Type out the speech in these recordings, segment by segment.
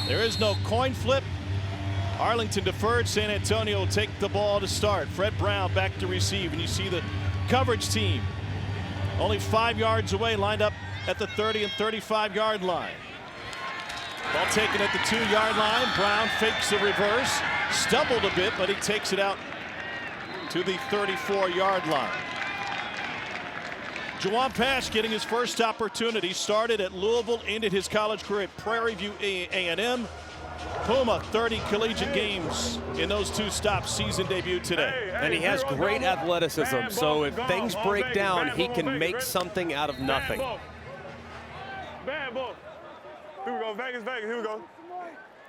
There is no coin flip. Arlington deferred. San Antonio will take the ball to start. Fred Brown back to receive, and you see the coverage team only 5 yards away, lined up at the 30 and 35-yard line. Ball taken at the 2-yard line. Brown fakes the reverse, stumbled a bit, but he takes it out to the 34-yard line. Juwan Pash getting his first opportunity. Started at Louisville, ended his college career at Prairie View A&M. Puma, 30 collegiate games in those 2 stops. Season debut today. And he has great athleticism, so if things break down, he can make something out of nothing. Bad ball. Here we go, Vegas, here we go.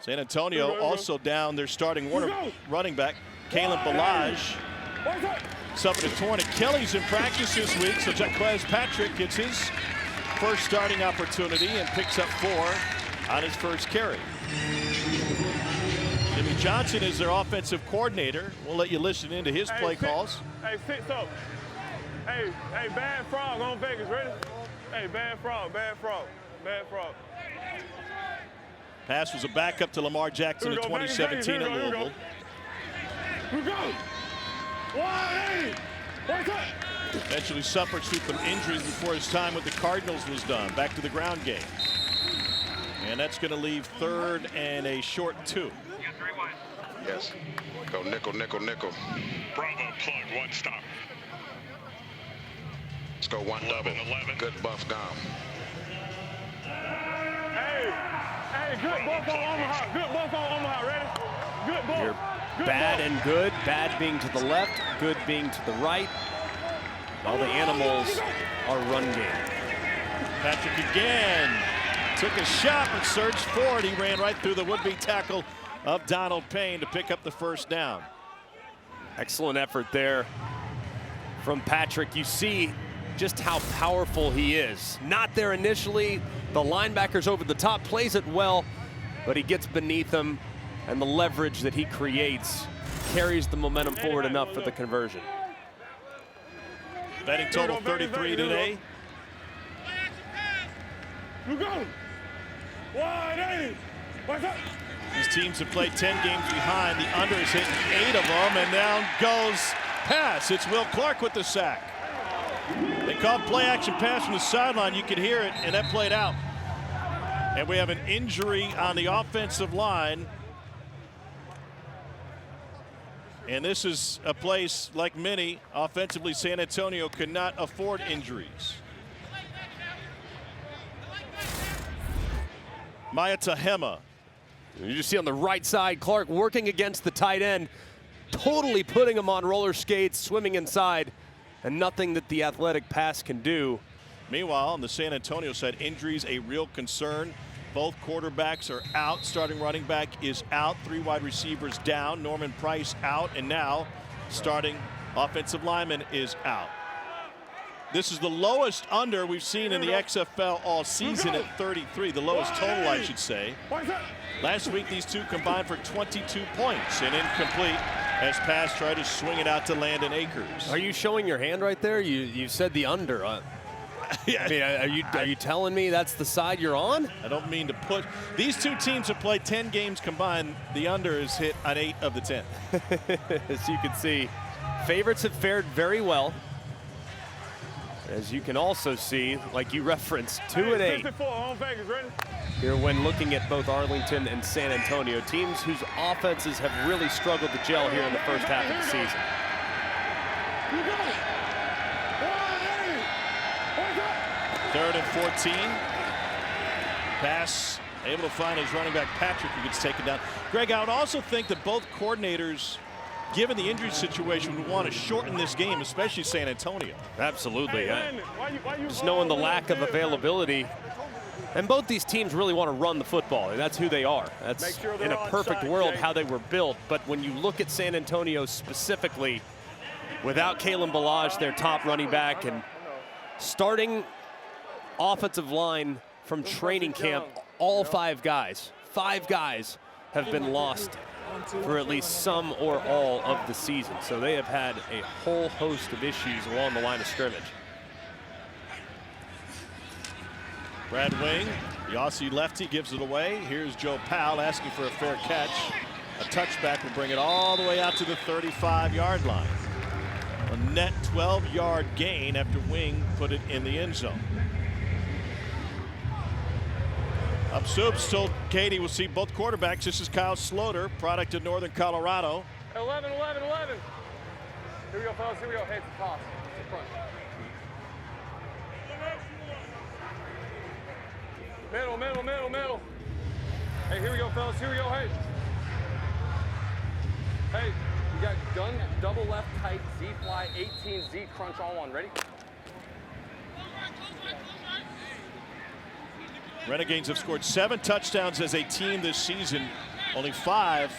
San Antonio also down their starting running back, Kalen Balaj. Suffered a torn Achilles in practice this week, so Jaquez Patrick gets his first starting opportunity and picks up 4 on his first carry. Jimmy Johnson is their offensive coordinator. We'll let you listen into his play calls. Hey, sit up. Hey, bad frog on Vegas, ready? Hey, bad frog. Pass was a backup to Lamar Jackson in 2017 at Louisville. Here we go. 180. What's up? Eventually suffered through some injuries before his time with the Cardinals was done. Back to the ground game. And that's going to leave 3rd and a short 2. Yes. Go nickel. Bravo plug, 1 stop. Let's go 1 double. 11. Good buff gone. Hey, good buff on Omaha. Good buff on Omaha, ready? Good buff. You're bad and good. Bad being to the left, good being to the right. All the animals are run game. Patrick again took a shot but surged forward. He ran right through the would-be tackle of Donald Payne to pick up the first down. Excellent effort there from Patrick. You see just how powerful he is. Not there initially. The linebacker's over the top, plays it well, but he gets beneath him, and the leverage that he creates carries the momentum forward enough for the conversion. Betting total 33 today. You go. 180. What's up? These teams have played 10 games behind. The under is hitting 8 of them, and down goes pass. It's Will Clark with the sack. They called play action pass from the sideline. You could hear it, and that played out. And we have an injury on the offensive line. And this is a place, like many, offensively, San Antonio could not afford injuries. Maya Tahema. You just see on the right side, Clark working against the tight end, totally putting him on roller skates, swimming inside, and nothing that the athletic pass can do. Meanwhile, on the San Antonio side, injuries a real concern. Both quarterbacks are out. Starting running back is out. 3 wide receivers down. Norman Price out. And now starting offensive lineman is out. This is the lowest under we've seen in the XFL all season at 33. The lowest total, I should say. Last week, these two combined for 22 points. And incomplete as pass tried to swing it out to Landon Akers. Are you showing your hand right there? You said the under. Yeah. I mean, are you telling me that's the side you're on? I don't mean to push. These two teams have played 10 games combined. The under is hit on 8 of the 10. As you can see, favorites have fared very well. As you can also see, like you referenced, 2 and 8. Here when looking at both Arlington and San Antonio, teams whose offenses have really struggled to gel here in the first half of the season. 3rd and 14. Pass able to find his running back Patrick, who gets taken down. Greg, I would also think that both coordinators, given the injury situation, would want to shorten this game, especially San Antonio. Absolutely. Just knowing the lack of availability. And both these teams really want to run the football, and that's who they are. That's, in a perfect world, how they were built. But when you look at San Antonio specifically, without Kalen Balaj, their top running back, and starting offensive line from training camp, all 5 guys have been lost for at least some or all of the season. So they have had a whole host of issues along the line of scrimmage. Brad Wing The Aussie lefty gives it away. Here's Joe Powell asking for a fair catch. A touchback will bring it all the way out to the 35-yard line. A net 12-yard gain after Wing put it in the end zone. Up Soups told Katie we'll see both quarterbacks. This is Kyle Sloter, product of Northern Colorado. 11, 11, 11. Here we go, fellas. Here we go. Hey, it's a toss. It's a front. Middle, middle, middle, middle. Hey, here we go, fellas. Here we go. Hey. Hey, you got gun, double left, tight, Z fly, 18, Z crunch on one. Ready? Renegades have scored 7 touchdowns as a team this season. Only 5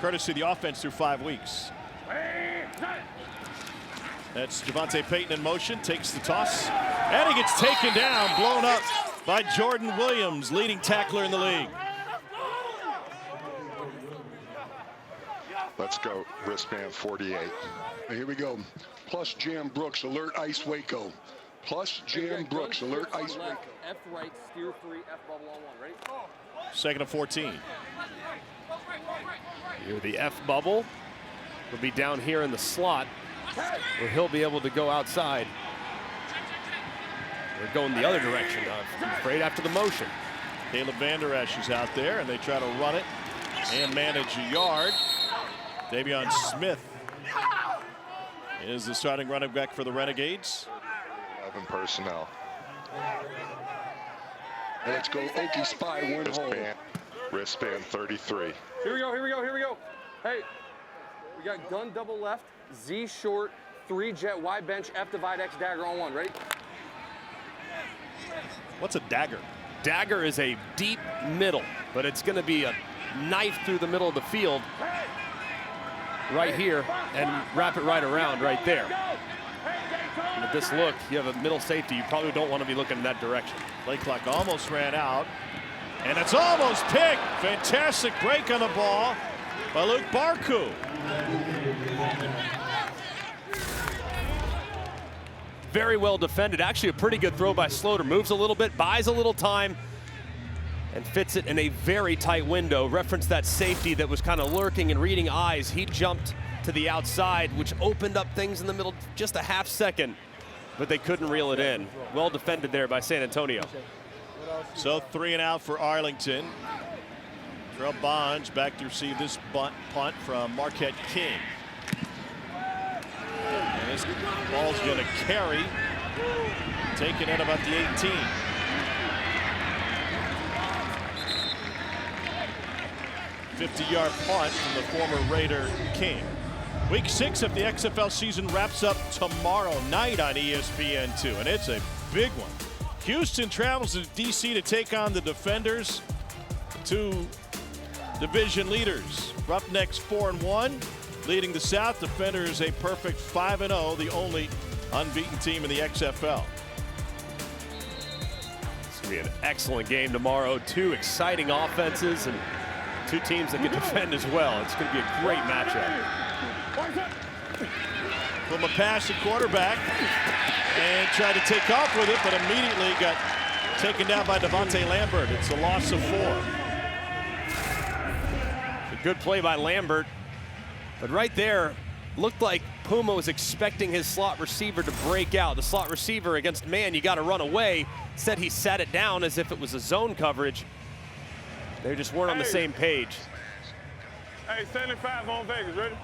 courtesy of the offense through 5 weeks. That's Javante Payton in motion, takes the toss, and he gets taken down, blown up by Jordan Williams, leading tackler in the league. Let's go. Wristband 48. Here we go. Plus Jam Brooks, alert ice Waco. Plus Jam Brooks, alert ice Waco. F right, steer 3, F bubble on 1. Ready? 2nd and 14. Here the F bubble will be down here in the slot where he'll be able to go outside. They're going the other direction, I'm afraid, after the motion. Caleb Van Der Esch is out there, and they try to run it and manage a yard. Davion Smith is the starting running back for the Renegades. 11 personnel. Let's go Okie Spy, one hole. Wristband 33. Here we go, here we go, here we go. Hey, we got gun double left, Z short, 3 jet, Y bench, F divide, X dagger on 1. Ready? What's a dagger? Dagger is a deep middle, but it's going to be a knife through the middle of the field right here and wrap it right around right there. And with this look, you have a middle safety. You probably don't want to be looking in that direction. Play clock almost ran out, and it's almost picked. Fantastic break on the ball by Luke Barku. Very well defended. Actually, a pretty good throw by Sloter. Moves a little bit, buys a little time, and fits it in a very tight window. Reference that safety that was kind of lurking and reading eyes. He jumped to the outside, which opened up things in the middle just a half second, but they couldn't reel it in. Well defended there by San Antonio. So 3 and out for Arlington. Terrell Bonds back to receive this punt from Marquette King. And this ball's going to carry, taking it about the 18. .50-yard punt from the former Raider King. Week 6 of the XFL season wraps up tomorrow night on ESPN2, and it's a big one. Houston travels to D.C. to take on the Defenders, 2 division leaders. Roughnecks 4-1, leading the South. Defenders a perfect 5-0, the only unbeaten team in the XFL. It's going to be an excellent game tomorrow. 2 exciting offenses and 2 teams that can defend as well. It's going to be a great matchup. From a pass to quarterback and tried to take off with it, but immediately got taken down by Devontae Lambert. It's a loss of 4. A good play by Lambert, but right there looked like Puma was expecting his slot receiver to break out. The slot receiver against man, you got to run away. Instead, he sat it down as if it was a zone coverage. They just weren't on the same page. Hey, 75 on Vegas, ready?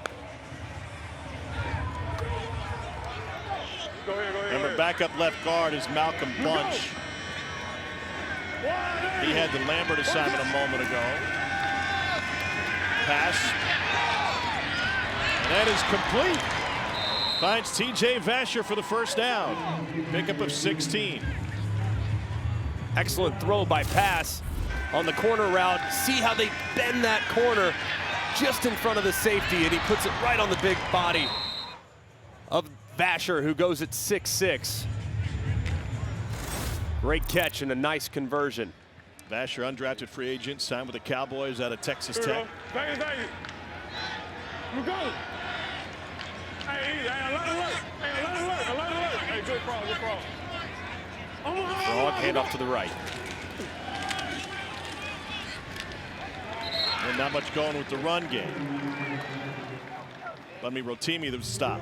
Go ahead, go ahead. Remember, backup left guard is Malcolm Bunch. He had the Lambert assignment a moment ago. Pass. And that is complete. Finds T.J. Vasher for the first down. Pickup of 16. Excellent throw by pass on the corner route. See how they bend that corner just in front of the safety, and he puts it right on the big body of Vasher, who goes at 6'6". Great catch and a nice conversion. Vasher, undrafted free agent, signed with the Cowboys out of Texas Tech. Thank you. You go. Hey, let it look. Hey, good frog. Frog, hand off to the right. And not much going with the run game. Let me Rotimi the stop.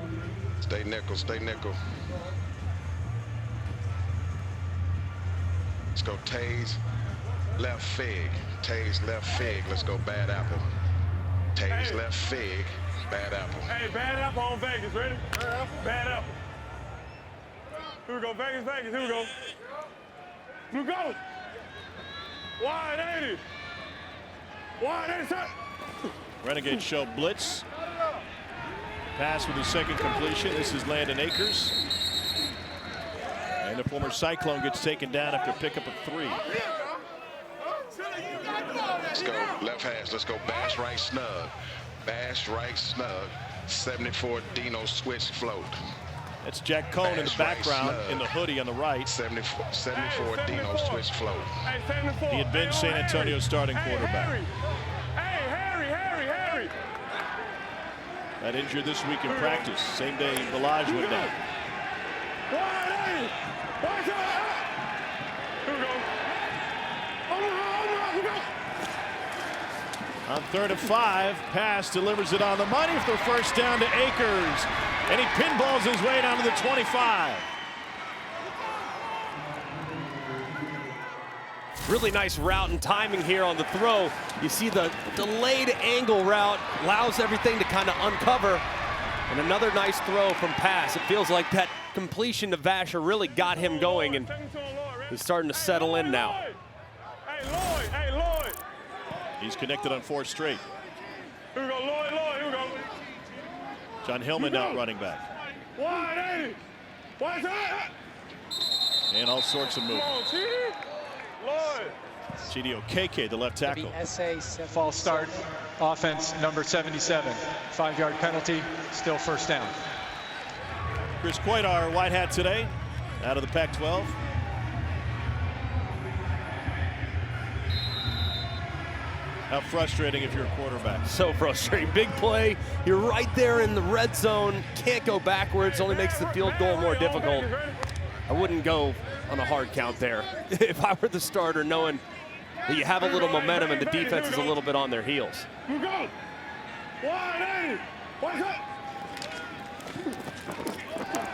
Stay nickel, stay nickel. Let's go Taze, left fig. Taze, left fig. Let's go bad apple. Taze, left fig, bad apple. Hey, bad apple on Vegas. Ready? Bad apple. Here we go, Vegas, Vegas. Here we go. Here we go. Wide 80. Wide 80. Renegades show blitz. Pass with his second completion. This is Landon Akers. And the former Cyclone gets taken down after pickup of 3. Let's go left hash. Let's go bash right snug. Bash right snug. 74 Dino switch float. That's Jack Cohn in the background in the hoodie on the right. 74 Dino switch float. He had been San Antonio's starting quarterback. Harry. Got injured this week in practice. Same day Balaj went down. On 3rd and 5, pass delivers it on the money for first down to Akers. And he pinballs his way down to the 25. Really nice route and timing here on the throw. You see the delayed angle route allows everything to kind of uncover. And another nice throw from pass. It feels like that completion to Vasher really got him going, and he's starting to settle in now. Hey, Lloyd. He's connected on 4 straight. Here we go, Lloyd. Here we go. John Hillman out running back. Wide 80. Wide side. And all sorts of movement. Lloyd. Chidi Okeke, the left tackle. False start, offense number 77. 5-yard penalty, still first down. Chris Coit, our white hat today, out of the Pac-12. How frustrating if you're a quarterback. So frustrating. Big play. You're right there in the red zone. Can't go backwards. Only makes the field goal more difficult. I wouldn't go on a hard count there if I were the starter, knowing that you have a little momentum and the defense is a little bit on their heels.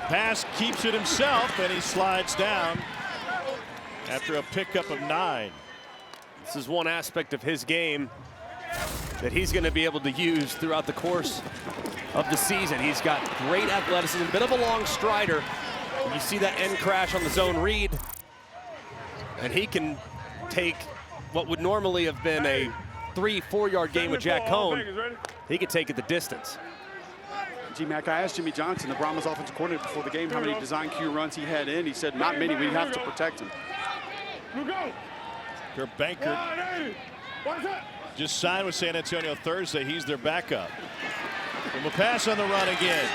Pass keeps it himself, and he slides down after a pickup of 9. This is one aspect of his game that he's going to be able to use throughout the course of the season. He's got great athleticism, a bit of a long strider. You see that end crash on the zone read, and he can take what would normally have been a 3-4 yard game with Jack Cohn. He can take it the distance. G-Mac, I asked Jimmy Johnson, the Brahmas offensive coordinator, before the game how many design Q runs he had in. He said not many. We have to protect him. Kurt Bankert just signed with San Antonio Thursday. He's their backup. From a pass on the run again.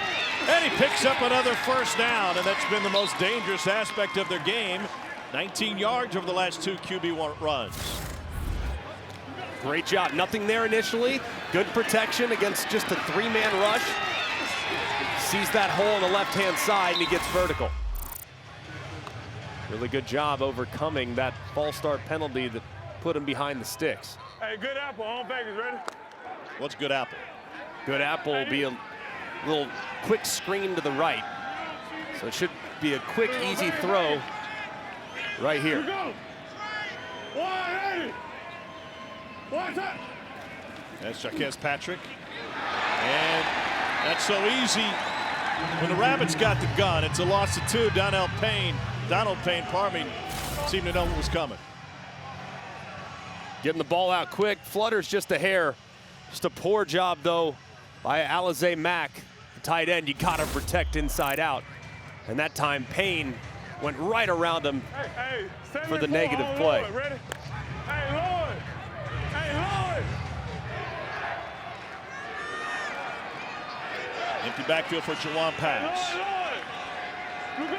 And he picks up another first down, and that's been the most dangerous aspect of their game. 19 yards over the last 2 QB runs. Great job. Nothing there initially. Good protection against just a 3-man rush. Sees that hole on the left-hand side, and he gets vertical. Really good job overcoming that false start penalty that put him behind the sticks. Hey, good apple on Vegas, ready? What's good apple? Good apple will be a little quick screen to the right. So it should be a quick, easy throw right here. That's Jaquez Patrick. And that's so easy. When the Rabbits got the gun, it's a loss of 2. Donald Payne, seemed to know what was coming. Getting the ball out quick. Flutters just a hair. Just a poor job, though, by Alize Mack, the tight end. You got to protect inside out. And that time, Payne went right around him for the negative play. Hey, Lloyd. Empty backfield for Jawan pass. Here we go.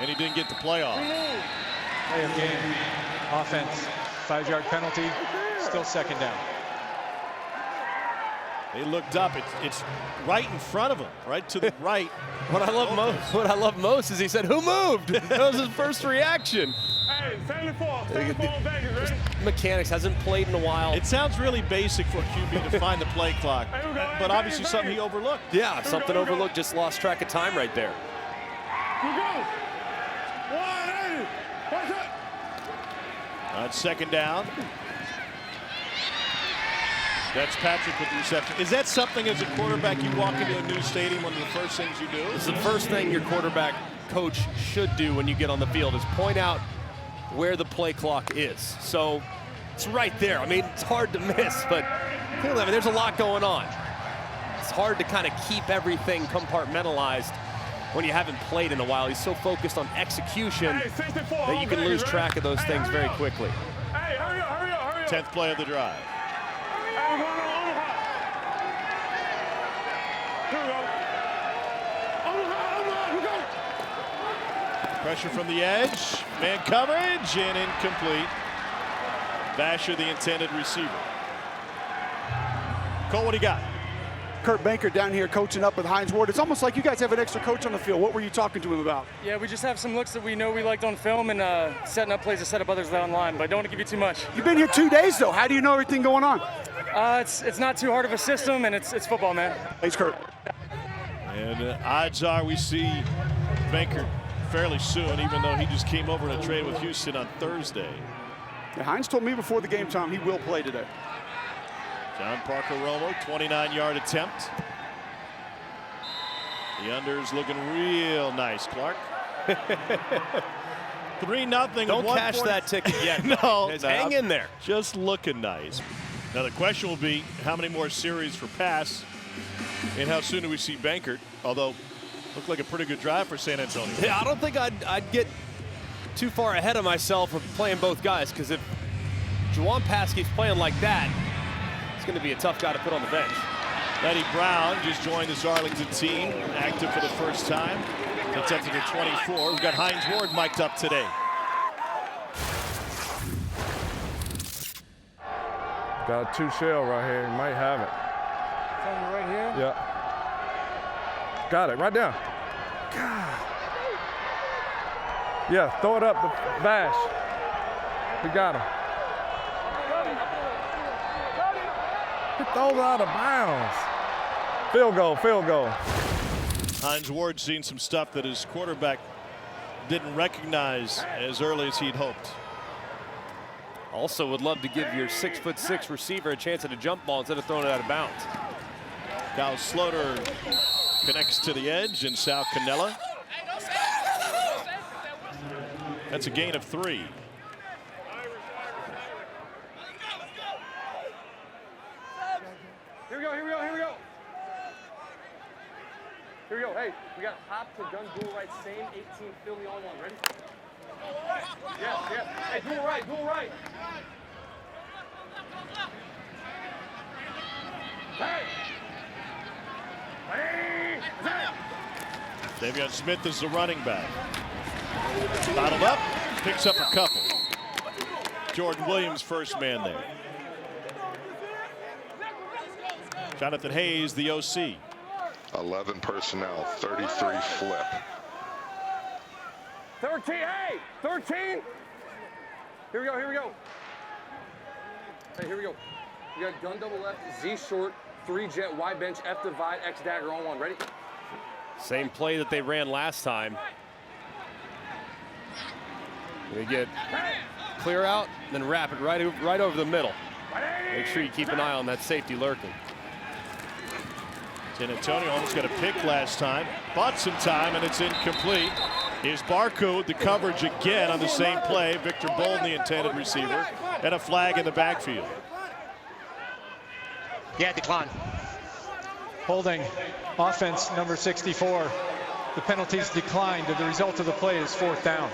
And he didn't get the playoff. Play of game, offense, 5-yard penalty, still second down. They looked up. It's right in front of them, right to the right. What I love most is he said, "Who moved?" That was his first reaction. Hey, 74 Vegas, ready? Mechanics hasn't played in a while. It sounds really basic for a QB to find the play clock, but obviously something he overlooked. Yeah, something overlooked. Just lost track of time right there. You go. 180. What's up? On second down. That's Patrick with the reception. Is that something as a quarterback you walk into a new stadium, one of the first things you do? It's the first thing your quarterback coach should do when you get on the field is point out where the play clock is. So it's right there. I mean, it's hard to miss, but clearly, I mean, there's a lot going on. It's hard to kind of keep everything compartmentalized when you haven't played in a while. He's so focused on execution that you can lose track of those things very quickly. Hey, hurry up. 10th play of the drive. Hey, we're going on Omaha. Here we go. Omaha, we go. Pressure from the edge. Man coverage and incomplete. Vasher, the intended receiver. Cole, what do you got? Kurt Banker down here coaching up with Hines Ward. It's almost like you guys have an extra coach on the field. What were you talking to him about? Yeah, we just have some looks that we know we liked on film and setting up plays to set up others online, but I don't want to give you too much. You've been here 2 days, though. How do you know everything going on? It's not too hard of a system, and it's football, man. Thanks, Kurt. And odds are we see Banker fairly soon, even though he just came over in a trade with Houston on Thursday. Yeah, Hines told me before the game time he will play today. John Parker Romo, 29-yard attempt. The under's looking real nice, Clark. 3-0. Don't cash that ticket yet. No, hang in there. Just looking nice. Now the question will be how many more series for pass and how soon do we see Bankert, although looked like a pretty good drive for San Antonio. Yeah, I don't think I'd get too far ahead of myself of playing both guys, because if Juwan Pass keeps playing like that, it's going to be a tough guy to put on the bench. Eddie Brown just joined this Arlington team, active for the first time. That's up to the 24. We've got Hines Ward mic'd up today. Got a 2 shell right here. You might have it. Right here? Yeah. Got it. Right down. God. Yeah, throw it up the Vash. We got him. He throws it out of bounds. Field goal, field goal. Hines Ward seen some stuff that his quarterback didn't recognize as early as he'd hoped. Also would love to give your 6'6" receiver a chance at a jump ball instead of throwing it out of bounds. Kyle Sloter connects to the edge, and Sal Cannella. That's a gain of 3. Here we go. Hey, we got hop to gun, dual right, same 18 Philly on one. Ready? Yes. Hey, dual right. Hey! Davion Smith is the running back. Bottled up, picks up a couple. Jordan Williams, first man there. Jonathan Hayes, the OC. 11 personnel, 33 flip. 13, hey! 13! Here we go. Hey, here we go. We got gun double left, Z short, 3 jet, Y bench, F divide, X dagger on one. Ready? Same play that they ran last time. We get clear out, then wrap it right over the middle. Make sure you keep an eye on that safety lurking. San Antonio almost got a pick last time. Bought some time, and it's incomplete. Here's Barco, the coverage again on the same play. Victor Bolden, the intended receiver, and a flag in the backfield. Yeah, decline. Holding offense number 64. The penalties declined. The result of the play is 4th down.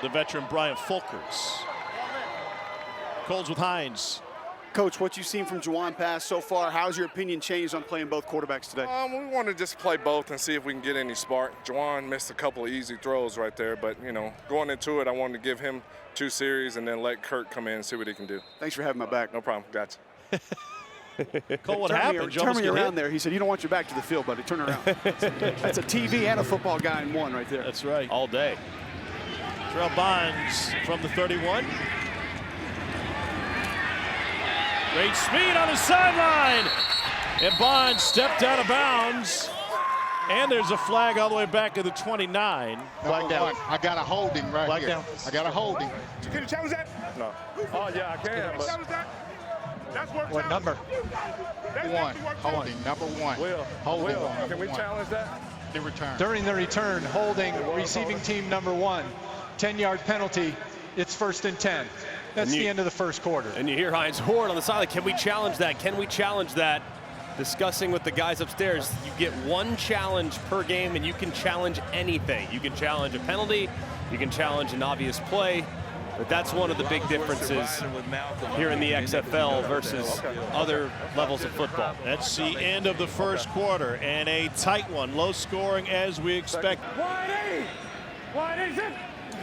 The veteran Brian Fulkers. Coles with Hines. Coach, what you've seen from Juwan Pass so far, how's your opinion changed on playing both quarterbacks today? We want to just play both and see if we can get any spark. Juwan missed a couple of easy throws right there, but, you know, going into it, I wanted to give him 2 series and then let Kurt come in and see what he can do. Thanks for having my back. No problem. Gotcha. Cole, what Turn happened? me around there. He said, you don't want your back to the field, buddy. Turn around. That's a TV and a football guy in one right there. That's right. All day. Terrell Bonds from the 31. Great speed on the sideline. And Bonds stepped out of bounds. And there's a flag all the way back at the 29. Flag down. I got a holding right here. I got a holding. Can you challenge that? No. Oh, yeah, I can. But challenge that? That's what. What number? One. Holding. Number one. Will. Holding. Will. Can we challenge that? The return. During the return, holding receiving team number 1. 10-yard penalty. It's 1st and 10. That's the end of the first quarter. And you hear Heinz Horde on the sideline. Can we challenge that? Can we challenge that? Discussing with the guys upstairs, you get 1 challenge per game, and you can challenge anything. You can challenge a penalty, you can challenge an obvious play, but that's one of the big differences here in the XFL versus other levels of football. That's the end of the first quarter, and a tight one, low scoring as we expect. 180.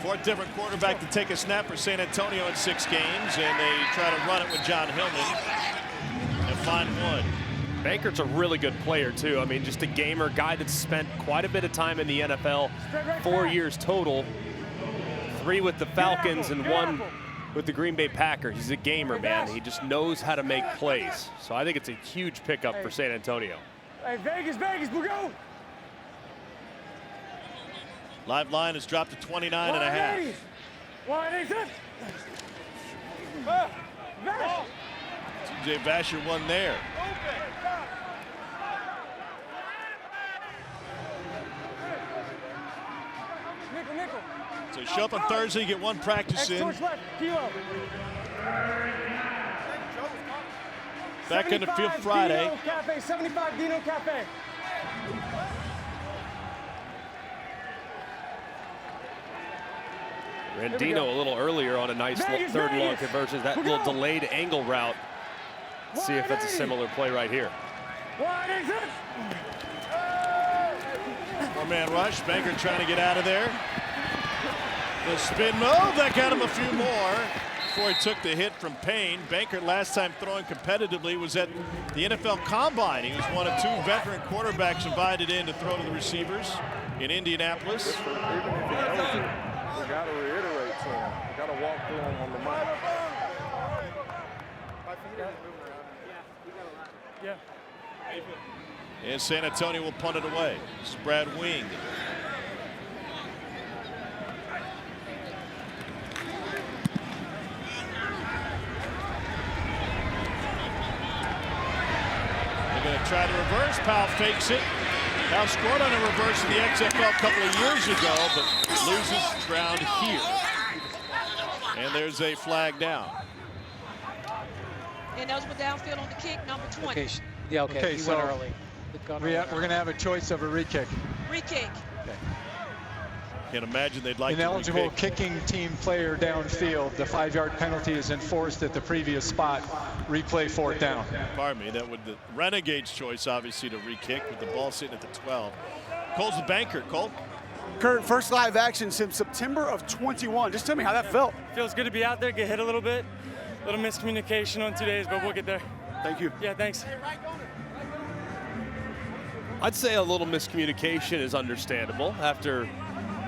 4th different quarterback to take a snap for San Antonio in 6 games, and they try to run it with John Hillman and find one. Bankert's a really good player, too. I mean, just a gamer, guy that's spent quite a bit of time in the NFL, 4 years total, 3 with the Falcons and 1 with the Green Bay Packers. He's a gamer, man. He just knows how to make plays. So I think it's a huge pickup for San Antonio. Hey, Vegas, we go. Live line has dropped to 29.5. 180. TJ Vasher won there. Nickel. So show up on Thursday, get 1 practice in. Back in the field Friday. Dino Cafe, 75 Dino Cafe. Randino a little earlier on a nice third and long conversion. That little delayed angle route. See if that's a similar play right here. 4-man rush. Banker trying to get out of there. The spin move, that got him a few more before he took the hit from Payne. Banker last time throwing competitively was at the NFL Combine. He was one of 2 veteran quarterbacks invited in to throw to the receivers in Indianapolis. We got to reiterate to him. We got to walk through him on the mic. Yeah. And San Antonio will punt it away. This is Brad Wing. They're going to try to reverse. Powell fakes it. Powell scored on a reverse in the XFL a couple of years ago, but loses ground here. And there's a flag down. And those were downfield on the kick, number 20. Okay. Yeah, okay. So early. We're going to have a choice of a re-kick. Re-kick. Okay. Can't imagine they'd like Ineligible to kicking team player downfield. The 5-yard penalty is enforced at the previous spot. Replay 4th down. Pardon me. That would the Renegades' choice, obviously, to re-kick with the ball sitting at the 12. Cole's the banker. Cole. Kurt, first live action since September of 21. Just tell me how that felt. Feels good to be out there, get hit a little bit. A little miscommunication on 2 days, but we'll get there. Thank you. Yeah, thanks. I'd say a little miscommunication is understandable after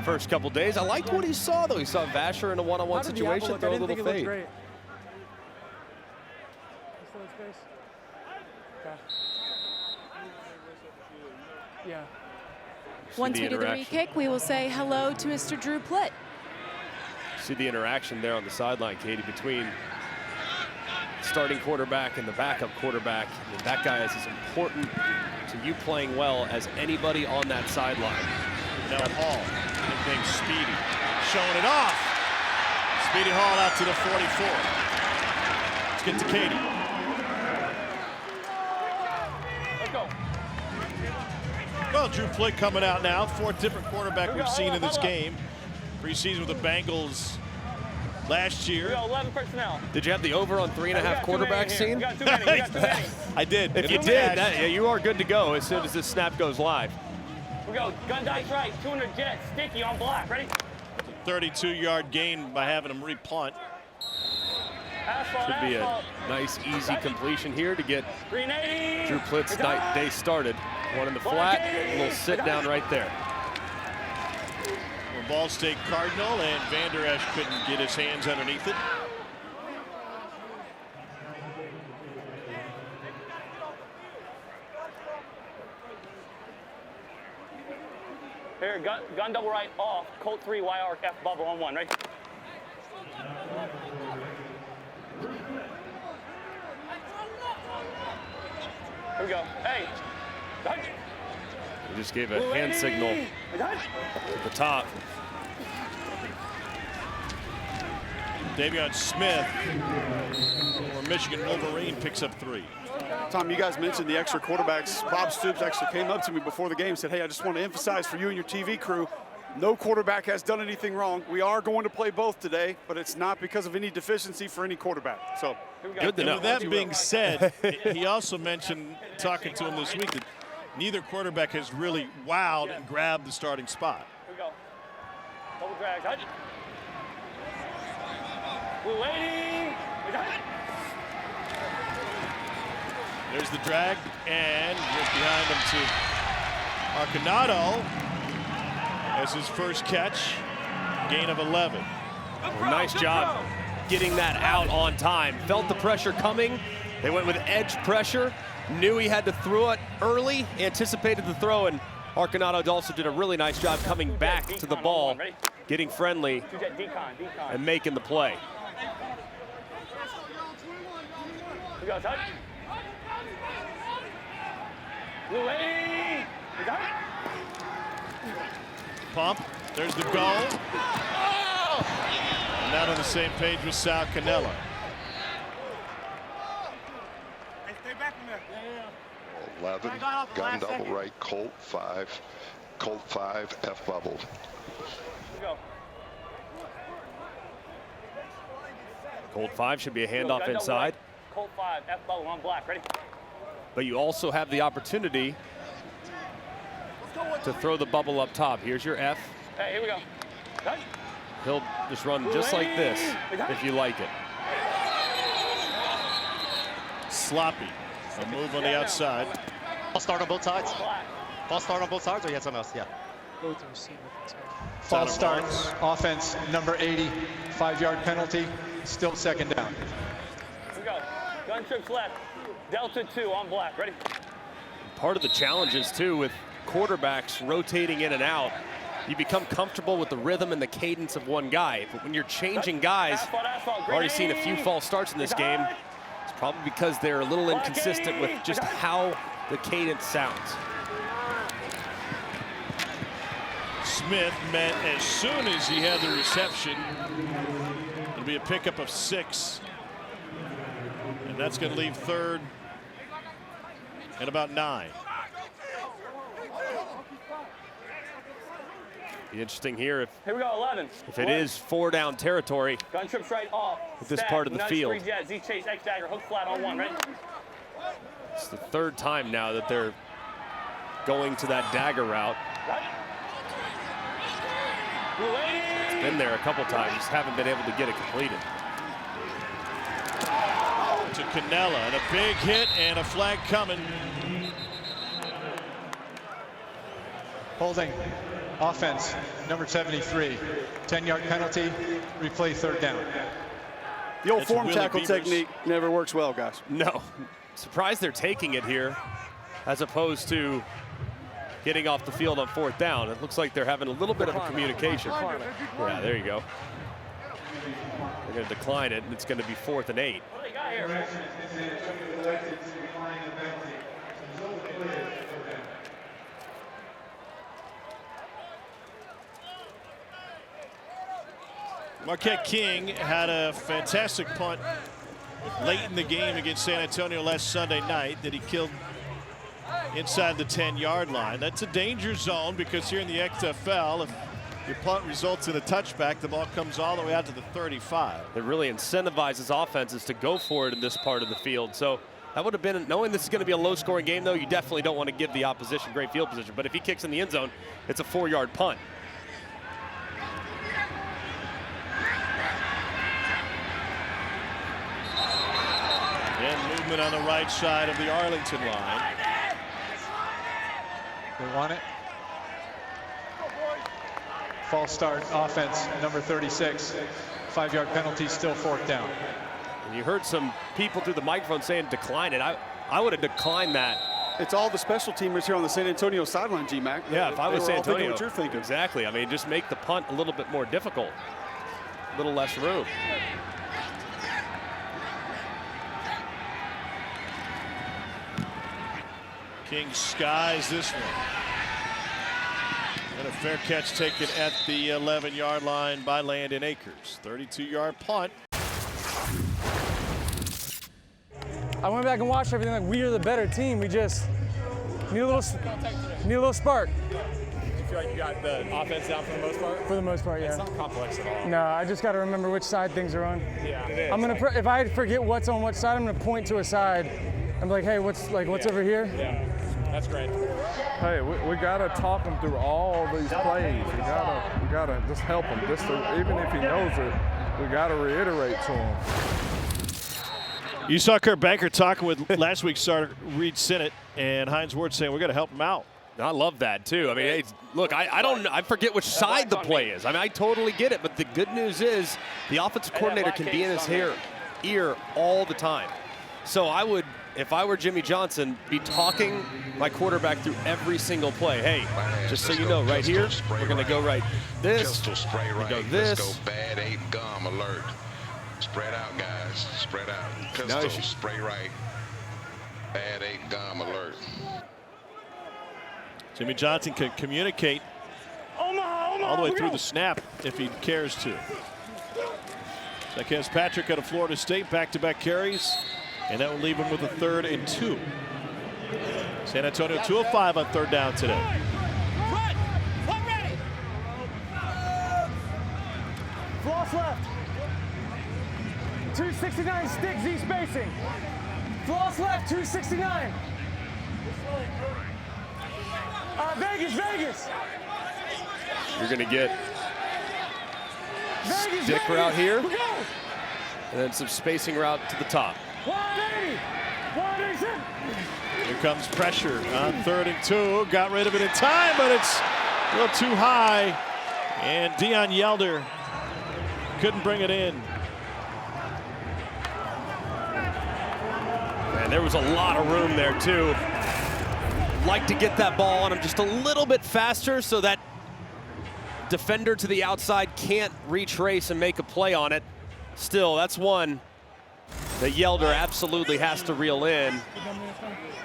first couple days. I liked what he saw, though. He saw Vasher in a one-on-one situation throw a little fade. Great. Yeah. Once we do the re-kick, we will say hello to Mr. Drew Plitt. See the interaction there on the sideline, Katie, between starting quarterback and the backup quarterback. I mean, that guy is as important to you playing well as anybody on that sideline. Now Hall, nicknamed Speedy, showing it off. Speedy Hall out to the 44. Let's get to Katie. Let's go. Well, Drew Plitt coming out now. 4th different quarterback we've seen in this game. Preseason with the Bengals last year. 11 personnel. Did you have the over on 3.5 quarterbacks seen? We got too many. I did. If you did, you are good to go as soon as this snap goes live. We go. Gun dice right. 200 jet. Sticky on block. Ready? 32-yard gain by having him re-punt. Should be a nice, easy completion here to get Drew Plitt's day started. One in the flat, a little sit down right there. Well, Ball State Cardinal, and Van Der Esch couldn't get his hands underneath it. Here, gun double right off, Colt 3, Y arc, F bubble on 1, right? Here we go. Hey. He just gave a hand signal at the top. Davion Smith, or Michigan Wolverine, picks up 3. Tom, you guys mentioned the extra quarterbacks. Bob Stoops actually came up to me before the game and said, hey, I just want to emphasize for you and your TV crew, no quarterback has done anything wrong. We are going to play both today, but it's not because of any deficiency for any quarterback. So good to know. With that being said, he also mentioned, talking to him this week, that neither quarterback has really wowed and grabbed the starting spot. Here we go. Double drag. We're waiting. There's the drag, and just behind him to Arconado as his first catch, gain of 11. Well, nice job getting that out on time. Felt the pressure coming. They went with edge pressure, knew he had to throw it early, anticipated the throw, and Arconado also did a really nice job coming back to the ball, getting friendly, and making the play. Pump, there's the goal. And not on the same page with Sal Cannella. Stay back from there. 11, gun double right, Colt 5, F bubble. Colt 5 should be a handoff inside. Colt 5, F bubble on black, ready? But you also have the opportunity to throw the bubble up top. Here's your F. Hey, here we go. He'll just run just like this if you like it. Sloppy. A move on the outside. I'll start on both sides. False start on both sides, or you had something else? Yeah. Both receive. False start, offense number 80, 5-yard penalty, still second down. Here we go. Gun trips left. Delta 2 on black, ready? Part of the challenges too with quarterbacks rotating in and out, you become comfortable with the rhythm and the cadence of one guy. But when you're changing guys, I've already seen a few false starts in this game. It's probably because they're a little inconsistent with just how the cadence sounds. Smith met as soon as he had the reception. It'll be a pickup of 6. And that's going to leave third at about 9. Be interesting here if we go, 11. If it is 4-down territory. Gun trips right off. With this part of the field. Z chase, X dagger, hook flat on 1, ready? It's the 3rd time now that they're going to that dagger route. It's been there a couple times, just haven't been able to get it completed. To Cannella, and a big hit and a flag coming. Holding, offense number 73, 10-yard penalty, replay 3rd down. The old form tackle technique never works well, guys. No, surprised they're taking it here as opposed to getting off the field on 4th down. It looks like they're having a little bit of a communication. Yeah, there you go. They're going to decline it, and it's going to be 4th and 8. Marquette King had a fantastic punt late in the game against San Antonio last Sunday night that he killed inside the 10-yard line. That's a danger zone because here in the XFL, if your punt results in a touchback, the ball comes all the way out to the 35. It really incentivizes offenses to go for it in this part of the field. So that would have been, knowing this is going to be a low-scoring game, though, you definitely don't want to give the opposition great field position. But if he kicks in the end zone, it's a 4-yard punt. Movement on the right side of the Arlington line. They want it. False start offense, number 36. 5-yard penalty, still 4th down. And you heard some people through the microphone saying decline it. I would have declined that. It's all the special teamers here on the San Antonio sideline, G-Mac. Yeah, if I was San Antonio, what you're thinking. Exactly. I mean, just make the punt a little bit more difficult. A little less room. King skies this one. And a fair catch taken at the 11-yard line by Landon Akers. 32-yard punt. I went back and watched everything. Like, we are the better team. We just need a little spark. Do you feel like you got the offense down for the most part? For the most part, yeah. It's not complex at all. No, I just got to remember which side things are on. Yeah, it is. I'm gonna if I forget what's on what side, I'm gonna point to a side. I'm like, hey, what's over here? Yeah, that's great. Hey, we gotta talk him through all these plays. We gotta just help him. Even if he knows it, we gotta reiterate to him. You saw Kurt Banker talking with last week's starter Reed Sinnott and Hines Ward saying we got to help him out. I love that too. I mean, hey, look, I forget which side the play is. I mean, I totally get it, but the good news is the offensive coordinator can be in his ear all the time. So I would, if I were Jimmy Johnson, be talking my quarterback through every single play. Hey, just so you know, right here, we're going to go right this. Pistol spray right. Go this. Let's go bad ape gum alert. Spread out, guys. Spread out. Pistol spray right. Bad ape gum alert. Jimmy Johnson can communicate all the way through the snap if he cares to. Zacchaeus Patrick out of Florida State, back-to-back carries, and that will leave him with a 3rd and 2. San Antonio 2 of 5 on 3rd down today. Floss left. 269 stick Z spacing. Floss left, 269. Vegas. You're going to get stick route here, and then some spacing route to the top. 180. Here comes pressure on 3rd and 2. Got rid of it in time, but it's a little too high, and Dion Yelder couldn't bring it in. And there was a lot of room there too. Like to get that ball on him just a little bit faster so that defender to the outside can't retrace and make a play on it. Still, that's one that Yelder absolutely has to reel in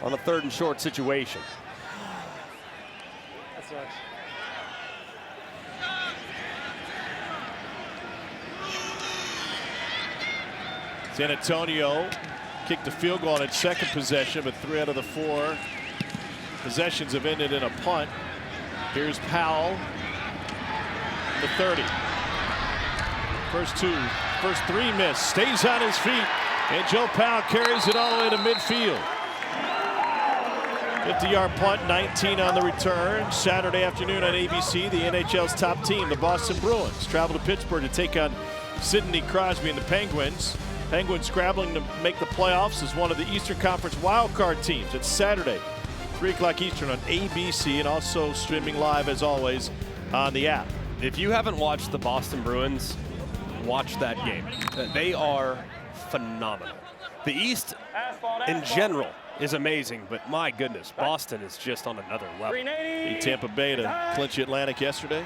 on a 3rd and short situation. That sucks. San Antonio kicked the field goal on its 2nd possession, but 3 out of the 4 possessions have ended in a punt. Here's Powell, the 30. First 3 miss, stays on his feet, and Joe Powell carries it all the way to midfield. 50-yard punt, 19 on the return. Saturday afternoon on ABC, the NHL's top team, the Boston Bruins, travel to Pittsburgh to take on Sidney Crosby and the Penguins. Penguins scrabbling to make the playoffs as one of the Eastern Conference wildcard teams. It's Saturday, 3 o'clock Eastern on ABC, and also streaming live as always on the app. If you haven't watched the Boston Bruins, watch that game. They are phenomenal. The East in general is amazing, but my goodness, Boston is just on another level. Beat Tampa Bay to clinch the Atlantic yesterday.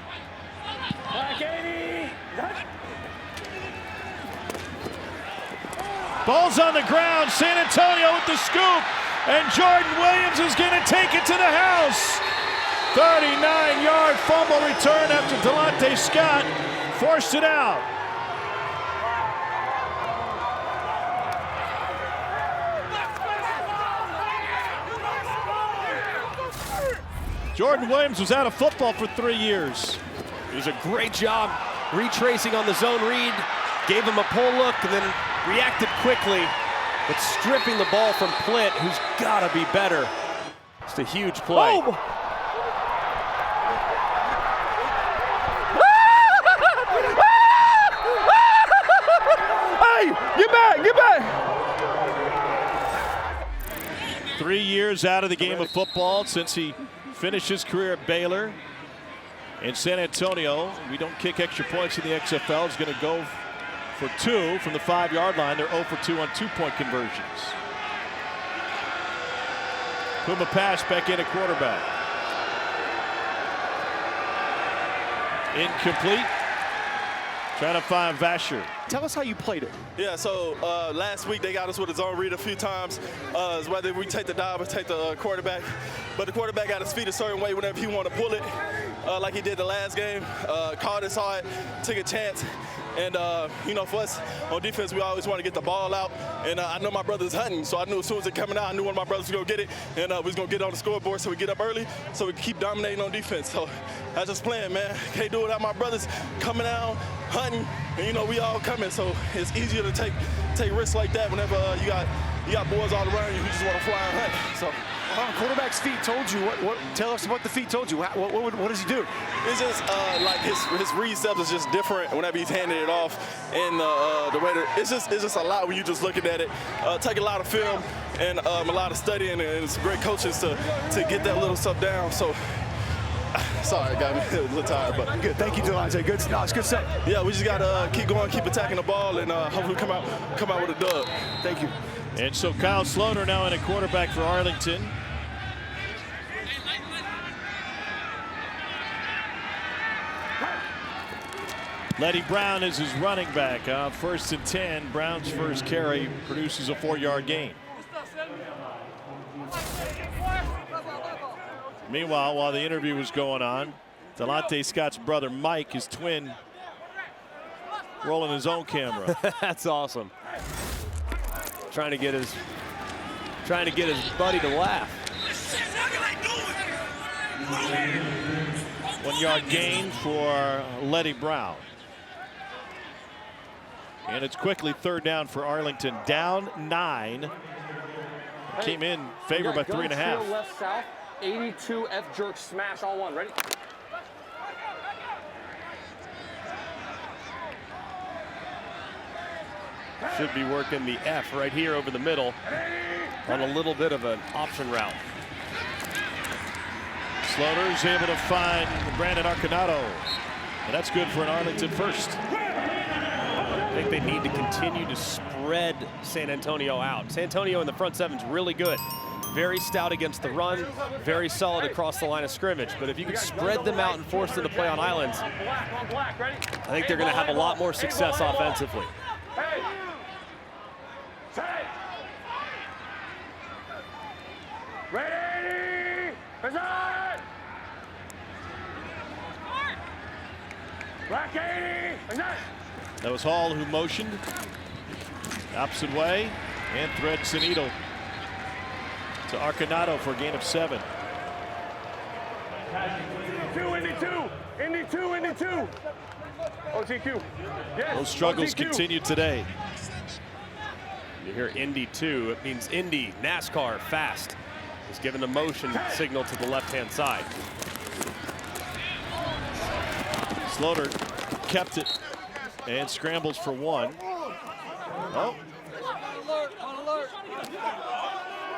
Ball's on the ground. San Antonio with the scoop. And Jordan Williams is going to take it to the house. 39-yard fumble return after Delonte Scott forced it out. Jordan Williams was out of football for 3 years. It was a great job retracing on the zone read. Gave him a pull look and then reacted quickly, but stripping the ball from Plitt, who's got to be better. Just a huge play. Oh. Hey, get back, get back. years out of the game of football since he finished his career at Baylor. In San Antonio, we don't kick extra points in the XFL. He's going to go for 2 from the 5-yard line. They're 0 for 2 on 2-point conversions. Puma pass back in at quarterback. Incomplete. Trying to find Vasher. Tell us how you played it. Yeah, so last week they got us with a zone read a few times. Whether we take the dive or take the quarterback. But the quarterback got his feet a certain way whenever he wanted to pull it, like he did the last game. Caught us hard, took a chance. And, you know, for us on defense, we always want to get the ball out. And I know my brother's hunting, so I knew as soon as it coming out, I knew one of my brothers was going to get it. And we was going to get on the scoreboard so we get up early so we can keep dominating on defense. So I was just playing, man. Can't do it without my brothers coming out, hunting. And, you know, we all coming. So it's easier to take risks like that whenever you got boys all around you who just want to fly and hunt. So. Quarterback's feet told you. Tell us what the feet told you. What does he do? It's just like his read steps is just different whenever he's handing it off, and the way it's just a lot when you just looking at it. Take a lot of film and a lot of studying, and some great coaches to get that little stuff down. So. Sorry, I got me a little tired, but good. Thank you, Delonte. Good. No, it's good stuff. Yeah, we just got to keep going, keep attacking the ball, and hopefully come out with a dub. Thank you. And so Kyle Sloter now in a quarterback for Arlington. Letty Brown is his running back. 1st and 10. Brown's first carry produces a 4-yard gain. Meanwhile, while the interview was going on, Delonte Scott's brother Mike, his twin, rolling his own camera. That's awesome. Trying to get his buddy to laugh. 1-yard gain for Letty Brown. And it's quickly 3rd down for Arlington. Down 9. Came in favored by 3.5. Left south, 82 F jerk smash on 1. Ready? Should be working the F right here over the middle on a little bit of an option route. Sloter's able to find Brandon Arconato. And that's good for an Arlington first. I think they need to continue to spread San Antonio out. San Antonio in the front 7's really good. Very stout against the run, very solid across the line of scrimmage. But if you can spread them out and force them to play on islands, I think they're going to have a lot more success offensively. Ready! Present! Black 80! Present! That was Hall who motioned. Opposite way. And threads the needle to Arconato for a gain of 7. Indy 2. OTQ. Yes, those struggles OTQ. continue today. You hear Indy 2, it means Indy, NASCAR, fast. He's given the motion signal to the left-hand side. Sloter kept it and scrambles for 1. Oh.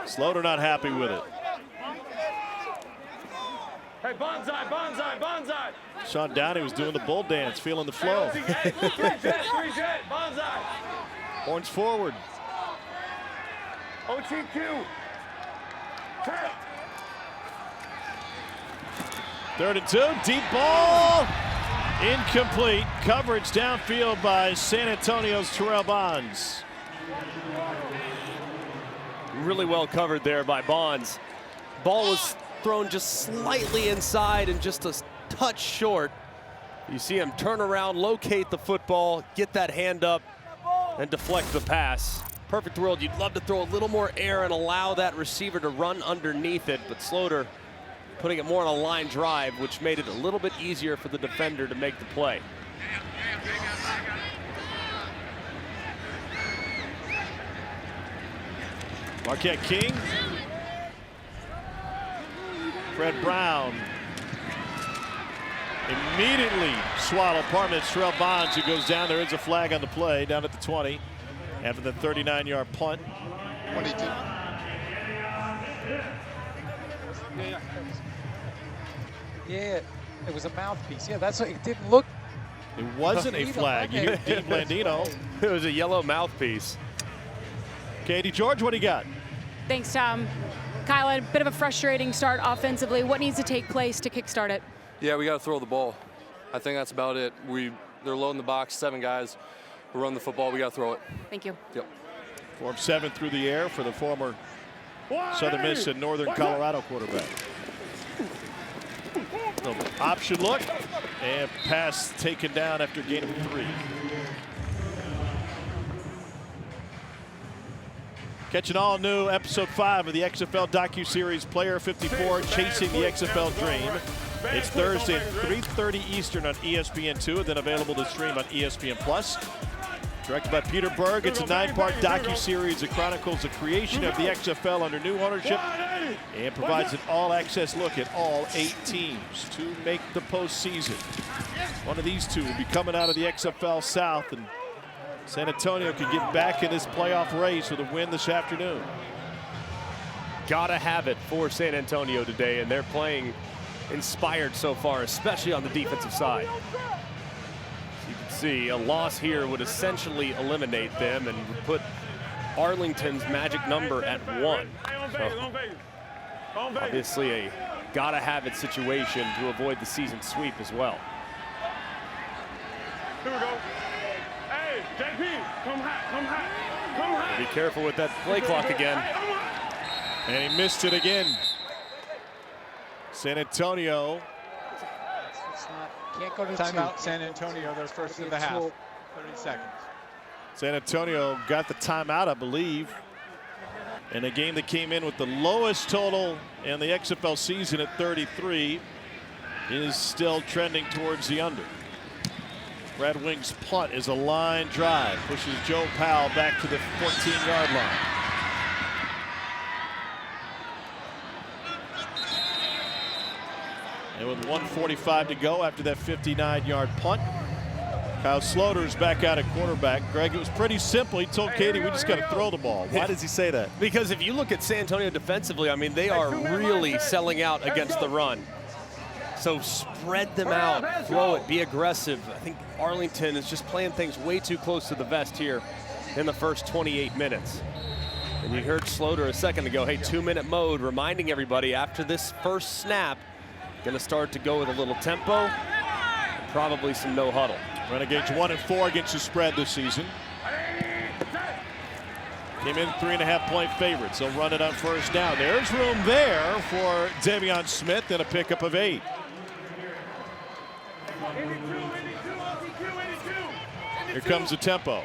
Sloter not happy with it. Hey, bonsai. Sean Downey was doing the bull dance, feeling the flow. Hey, jet, bonsai. Horns forward. OTQ. 3rd and 2, deep ball. Incomplete. Coverage downfield by San Antonio's Terrell Bonds. Really well covered there by Bonds. Ball was thrown just slightly inside and just a touch short. You see him turn around, locate the football, get that hand up, and deflect the pass. Perfect world, you'd love to throw a little more air and allow that receiver to run underneath it, but Sloter putting it more on a line drive, which made it a little bit easier for the defender to make the play. Marquette King. Fred Brown immediately swallowed Parman's Terrell Bonds, who goes down. There is a flag on the play down at the 20 after the 39-yard punt. 22. Yeah, it was a mouthpiece. Yeah, that's what it didn't look. It wasn't a flag. You hear Dean Blandino. It was a yellow mouthpiece. Katie George, what do you got? Thanks, Tom. Kyle, a bit of a frustrating start offensively. What needs to take place to kickstart it? Yeah, we got to throw the ball. I think that's about it. They're loading the box, 7 guys. We run the football. We got to throw it. Thank you. Yep. 4 of 7 through the air for the former Southern Miss and Northern Colorado quarterback. Option look, and pass taken down after gain of 3. Catch an all-new episode 5 of the XFL docuseries Player 54, Chasing the XFL Dream. It's Thursday at 3:30 Eastern on ESPN2, and then available to stream on ESPN+. Directed by Peter Berg, it's a 9-part docuseries that chronicles the creation of the XFL under new ownership and provides an all-access look at all 8 teams to make the postseason. One of these 2 will be coming out of the XFL South, and San Antonio could get back in this playoff race with a win this afternoon. Gotta have it for San Antonio today, and they're playing inspired so far, especially on the defensive side. You can see a loss here would essentially eliminate them and would put Arlington's magic number at 1. So, obviously a gotta have it situation to avoid the season sweep as well. Here we go. Hey, JP, come hot. Be careful with that play clock again. And he missed it again. San Antonio. Can't go to timeout. San Antonio, they're first in the half. 30 seconds. San Antonio got the timeout, I believe, in a game that came in with the lowest total in the XFL season at 33 is still trending towards the under. Red Wings punt is a line drive, pushes Joe Powell back to the 14-yard line. And with 1:45 to go after that 59-yard punt, Kyle Sloter's back out at quarterback. Greg, it was pretty simple. He told Katie, we just got to throw the ball. Why does he say that? Because if you look at San Antonio defensively, I mean, they are really selling out against the run. So spread them out, throw it, be aggressive. I think Arlington is just playing things way too close to the vest here in the first 28 minutes. And you heard Sloter a second ago, hey, 2-minute mode, reminding everybody after this first snap, going to start to go with a little tempo, and probably some no huddle. Renegades 1-4 against the spread this season. Came in 3.5-point favorites. They'll run it on first down. There's room there for Davion Smith and a pickup of 8. Here comes the tempo.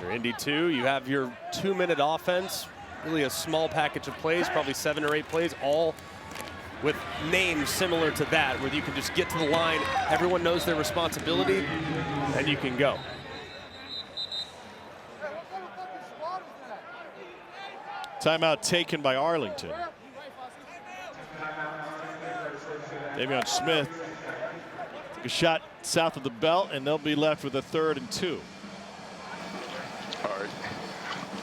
Your Indy 2, you have your 2-minute offense, really a small package of plays, probably 7 or 8 plays, all with names similar to that, where you can just get to the line, everyone knows their responsibility, and you can go. Timeout taken by Arlington. Davion Smith took a shot south of the belt, and they'll be left with a 3rd and 2. All right,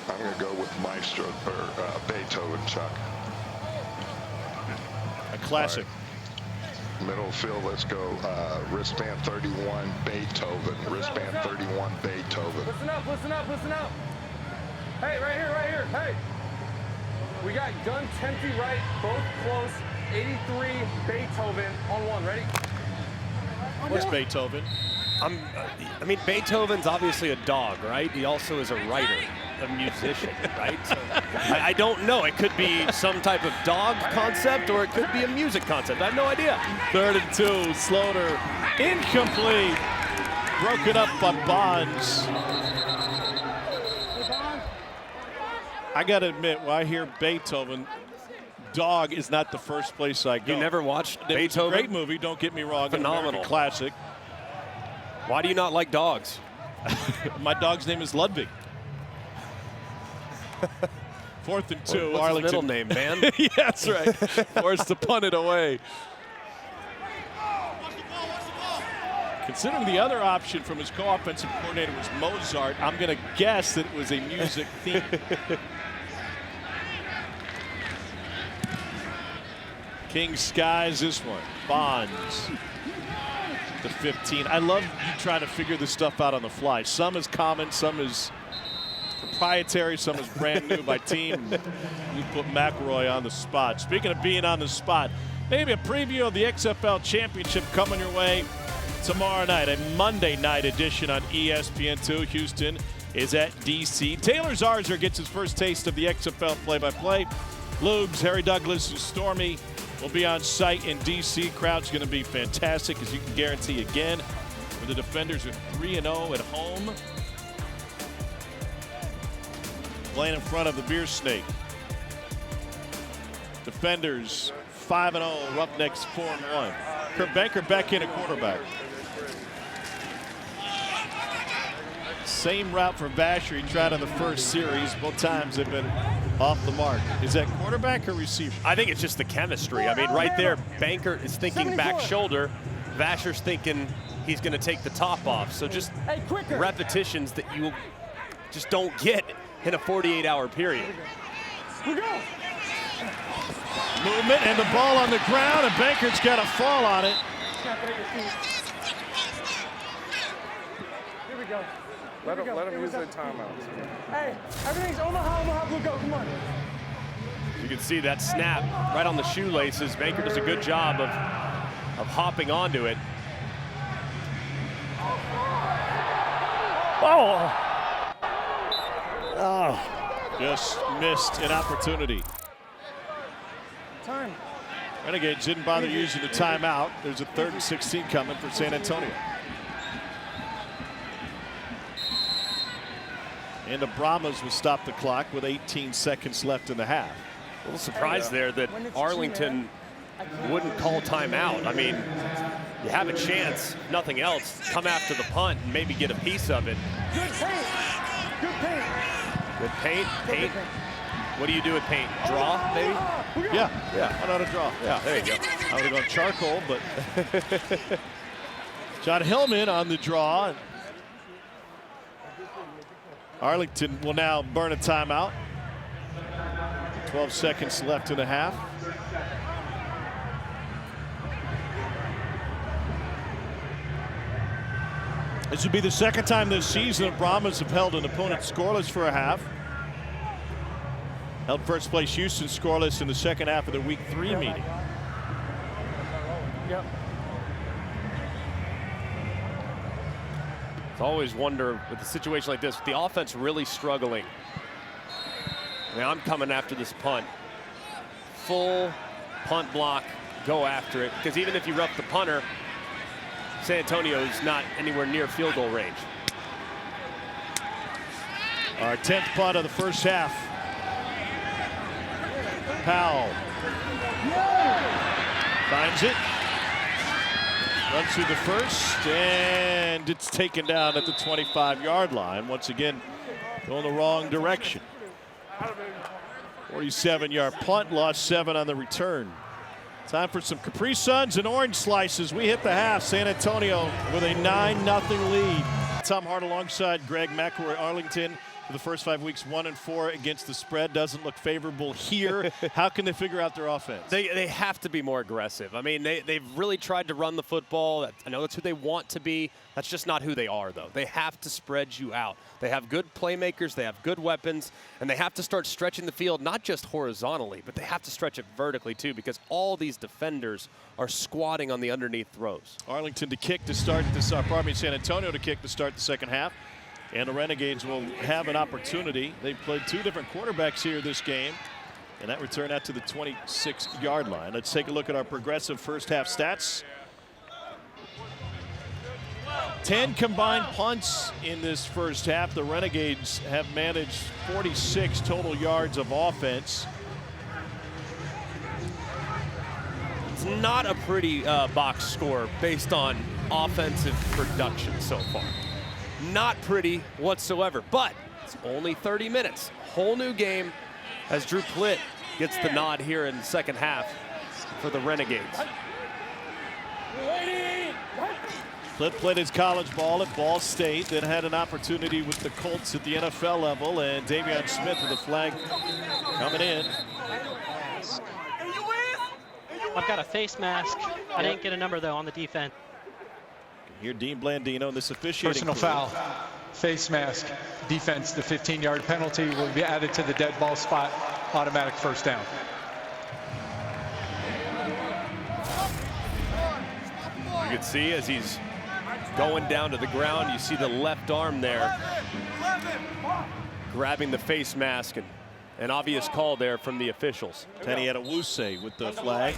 I'm going to go with Maestro or Beethoven, Chuck. A classic. Right. Middle field, let's go. Wristband 31, Beethoven. Wristband 31, Beethoven. Listen up, listen up, listen up. Hey, right here, hey. We got gun 10 feet right, both close. 83, Beethoven on 1, ready? What's Beethoven? I mean, Beethoven's obviously a dog, right? He also is a writer, a musician, right? So I don't know. It could be some type of dog concept, or it could be a music concept. I have no idea. 3rd and 2, Sloter, incomplete. Broken up by Bonds. I got to admit, when I hear Beethoven, dog is not the first place I go. You never watched Beethoven? It's a great movie, don't get me wrong. Phenomenal. Classic. Why do you not like dogs? My dog's name is Ludwig. 4th and 2, What's Arlington. his middle name, man? Yeah, that's right. Forced to punt it away. Considering the other option from his co-offensive coordinator was Mozart, I'm going to guess that it was a music theme. King skies this one. Bonds. The 15. I love you trying to figure this stuff out on the fly. Some is common, some is proprietary, some is brand new by team. You put McElroy on the spot. Speaking of being on the spot, maybe a preview of the XFL Championship coming your way tomorrow night, a Monday night edition on ESPN2. Houston is at DC. Taylor Zarzour gets his first taste of the XFL play-by-play. Lugs, Harry Douglas, and Stormy will be on site in DC. Crowd's going to be fantastic, as you can guarantee again. Where the Defenders are 3-0 at home, playing in front of the Beer Snake. Defenders 5-0, Roughnecks 4-1. Kurt Banker back in at quarterback. Same route for Vasher he tried on the first series. Both times they've been off the mark. Is that quarterback or receiver? I think it's just the chemistry. I mean, right there, Banker is thinking back shoulder. Vasher's thinking he's going to take the top off. So just repetitions that you just don't get in a 48-hour period. Movement and the ball on the ground, and Banker's got a fall on it. Here we go. Let him use their timeouts. Hey, everything's Omaha, Blue, go, come on. You can see that snap right on the shoelaces. Banker does a good job of hopping onto it. Just missed an opportunity. Time. Renegades didn't bother using the timeout. There's a 3rd and 16 coming for San Antonio. And the Brahmas will stop the clock with 18 seconds left in the half. A little surprised there that Arlington wouldn't call timeout. I mean, you have a chance, nothing else, come after the punt and maybe get a piece of it. Good paint. Good paint. Good paint? Paint? What do you do with paint? Draw, maybe? Yeah. Why not a draw? Yeah, there you go. I would have gone charcoal, but John Hillman on the draw. Arlington will now burn a timeout. 12 seconds left in the half. This would be the second time this season the Brahmas have held an opponent scoreless for a half. Held first place Houston scoreless in the second half of the Week 3 meeting. Yep. It's always wonder with a situation like this, with the offense really struggling. I mean, I'm coming after this punt. Full punt block, go after it. Because even if you rough the punter, San Antonio is not anywhere near field goal range. Our 10th punt of the first half. Powell finds it. Runs through the first, and it's taken down at the 25-yard line. Once again, going the wrong direction. 47-yard punt, lost 7 on the return. Time for some Capri Suns and orange slices. We hit the half. San Antonio with a 9-0 lead. Tom Hart alongside Greg McElroy. Arlington for the first 5 weeks, 1-4 against the spread. Doesn't look favorable here. How can they figure out their offense? They have to be more aggressive. I mean, they've really tried to run the football. I know that's who they want to be. That's just not who they are, though. They have to spread you out. They have good playmakers, they have good weapons, and they have to start stretching the field, not just horizontally, but they have to stretch it vertically, too, because all these defenders are squatting on the underneath throws. Arlington to kick to start this, San Antonio to kick to start the second half. And the Renegades will have an opportunity. They've played 2 different quarterbacks here this game, and that return out to the 26-yard line. Let's take a look at our progressive first half stats. 10 combined punts in this first half. The Renegades have managed 46 total yards of offense. It's not a pretty box score based on offensive production so far. Not pretty whatsoever, but it's only 30 minutes. Whole new game as Drew Plitt gets the nod here in the second half for the Renegades. Plitt played his college ball at Ball State, then had an opportunity with the Colts at the NFL level, and Davion Smith with a flag coming in. I've got a face mask. I didn't get a number, though, on the defense. Here, Dean Blandino, this officiating. Personal foul, face mask, defense, the 15-yard penalty will be added to the dead ball spot, automatic first down. You can see as he's going down to the ground, you see the left arm there grabbing the face mask, and an obvious call there from the officials. Tenny Adewuse with the flag.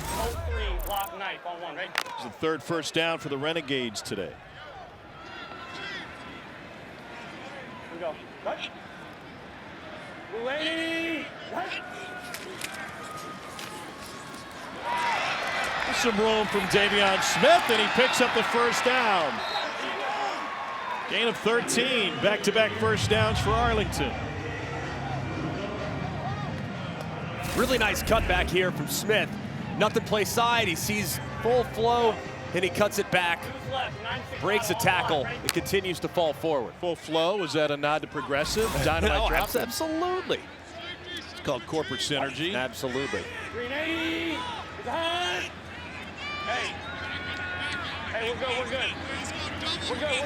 It's the third first down for the Renegades today. Here we go. Lady. Some room from Davion Smith, and he picks up the first down. Gain of 13, back-to-back first downs for Arlington. Really nice cutback here from Smith. Nothing play side, he sees full flow, and he cuts it back. Breaks a tackle, it continues to fall forward. Full flow, was that a nod to progressive? Dynamite drop? Absolutely. It's called corporate synergy. Absolutely. 380. Hey, we're good. We're good.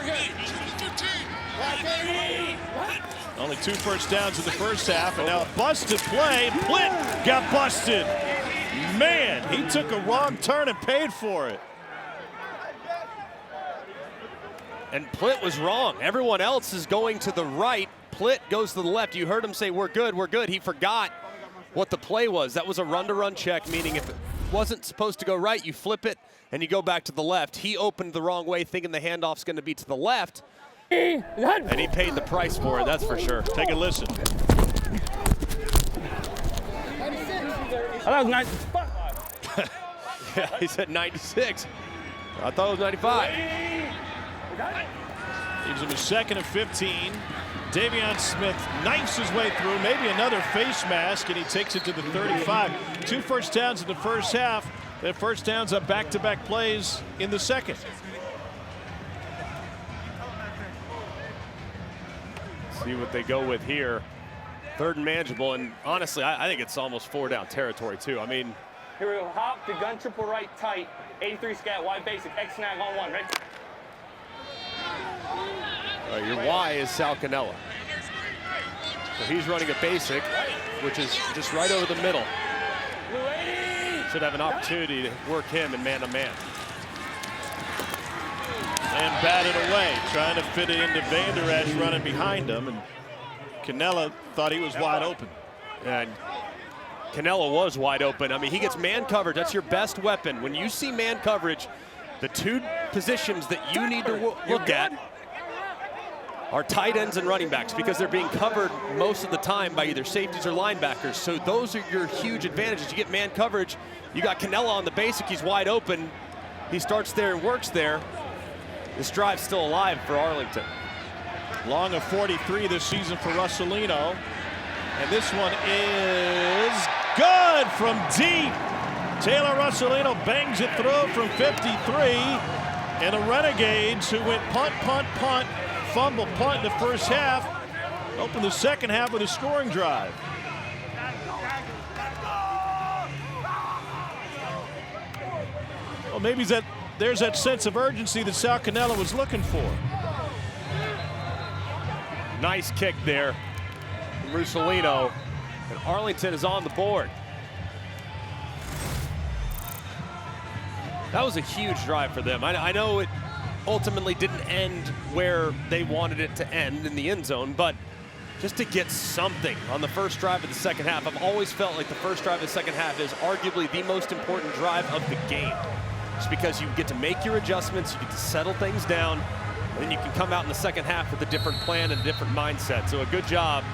Only 2 first downs in the first half, and now a busted play. Plitt got busted. Man, he took a wrong turn and paid for it. And Plitt was wrong. Everyone else is going to the right. Plitt goes to the left. You heard him say, we're good. He forgot what the play was. That was a run-to-run check, meaning if it wasn't supposed to go right, you flip it and you go back to the left. He opened the wrong way, thinking the handoff's going to be to the left. And he paid the price for it, that's for sure. Take a listen. That was nice. Yeah, he said 96. I thought it was 95. Gives him a second and 15. Davion Smith knifes his way through, maybe another face mask, and he takes it to the 35. 2 first downs in the first half. The first downs are back-to-back plays in the second. See what they go with here. Third and manageable, and honestly, I think it's almost 4-down territory, too. I mean, here we go. Hop, the gun, triple right, tight. 83 scat, wide basic, X snag on 1, right? Your Y is Sal Cannella. So he's running a basic, which is just right over the middle. Should have an opportunity to work him in man-to-man. And batted away, trying to fit it into Vander Esch running behind him, and Cannella thought he was wide open. And Cannella was wide open. I mean, he gets man coverage. That's your best weapon. When you see man coverage, the 2 positions that you need to look at are tight ends and running backs, because they're being covered most of the time by either safeties or linebackers. So those are your huge advantages. You get man coverage. You got Cannella on the basic. He's wide open. He starts there and works there. This drive's still alive for Arlington. Long of 43 this season for Russolino. And this one is good from deep. Taylor Russolino bangs it through from 53. And the Renegades, who went punt, fumble, punt in the first half, open the second half with a scoring drive. Well, maybe there's that sense of urgency that Sal Cannella was looking for. Nice kick there from Russolino, and Arlington is on the board. That was a huge drive for them. I know it ultimately didn't end where they wanted it to end in the end zone, but just to get something on the first drive of the second half. I've always felt like the first drive of the second half is arguably the most important drive of the game. Just because you get to make your adjustments, you get to settle things down, and then you can come out in the second half with a different plan and a different mindset. So a good job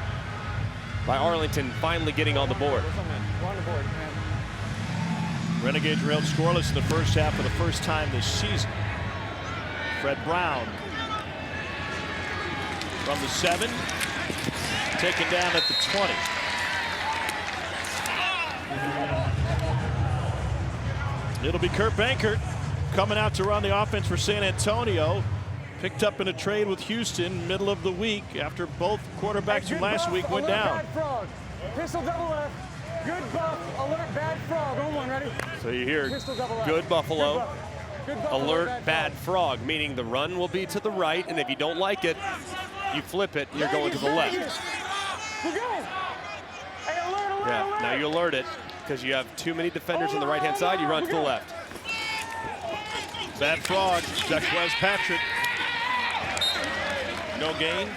by Arlington finally getting on the board. Renegades railed scoreless in the first half for the first time this season. Fred Brown from the 7, taken down at the 20. It'll be Kurt Bankert coming out to run the offense for San Antonio. Picked up in a trade with Houston middle of the week after both quarterbacks from last week went down. Pistol double left. Good buff, alert, bad frog. On one, ready? So you hear Pistol double up. good buffalo, Good buff, alert, bad frog, meaning the run will be to the right, and if you don't like it, you flip it, you're going to the left. We're going. Hey, alert, Yeah, alert. now you alert it, because you have too many defenders on the right-hand side, you run to the left. Bad frog, Jaquez Patrick. No gain.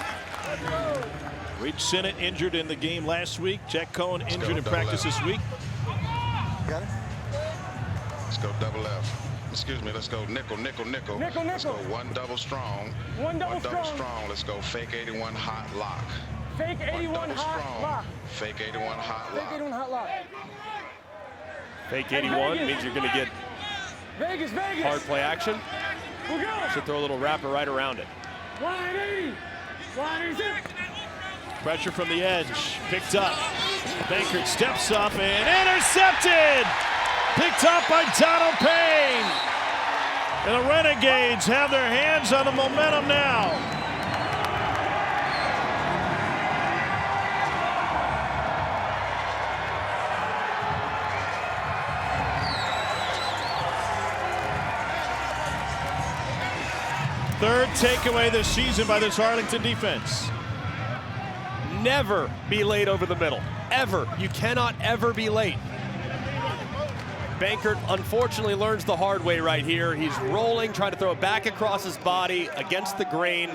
Reed Sinnott injured in the game last week. Jack Cohen injured in practice this week. Got it? Let's go double F. Excuse me, let's go nickel, nickel, nickel. Nickel, Let's go nickel. one double strong. One double strong. Let's go fake 81 hot lock. Fake 81 hot lock. Fake 81 hot Fake lock. 81 hot lock. Fake 81 means you're going to get Vegas, Vegas. hard play action. We're going. Should throw a little wrapper right around it. 180. 180. Pressure from the edge, picked up. Bankert steps up and intercepted! Picked up by Donald Payne. And the Renegades have their hands on the momentum now. Third takeaway this season by this Arlington defense. Never be late over the middle, ever. You cannot ever be late. Bankert unfortunately learns the hard way right here. He's rolling, trying to throw it back across his body against the grain.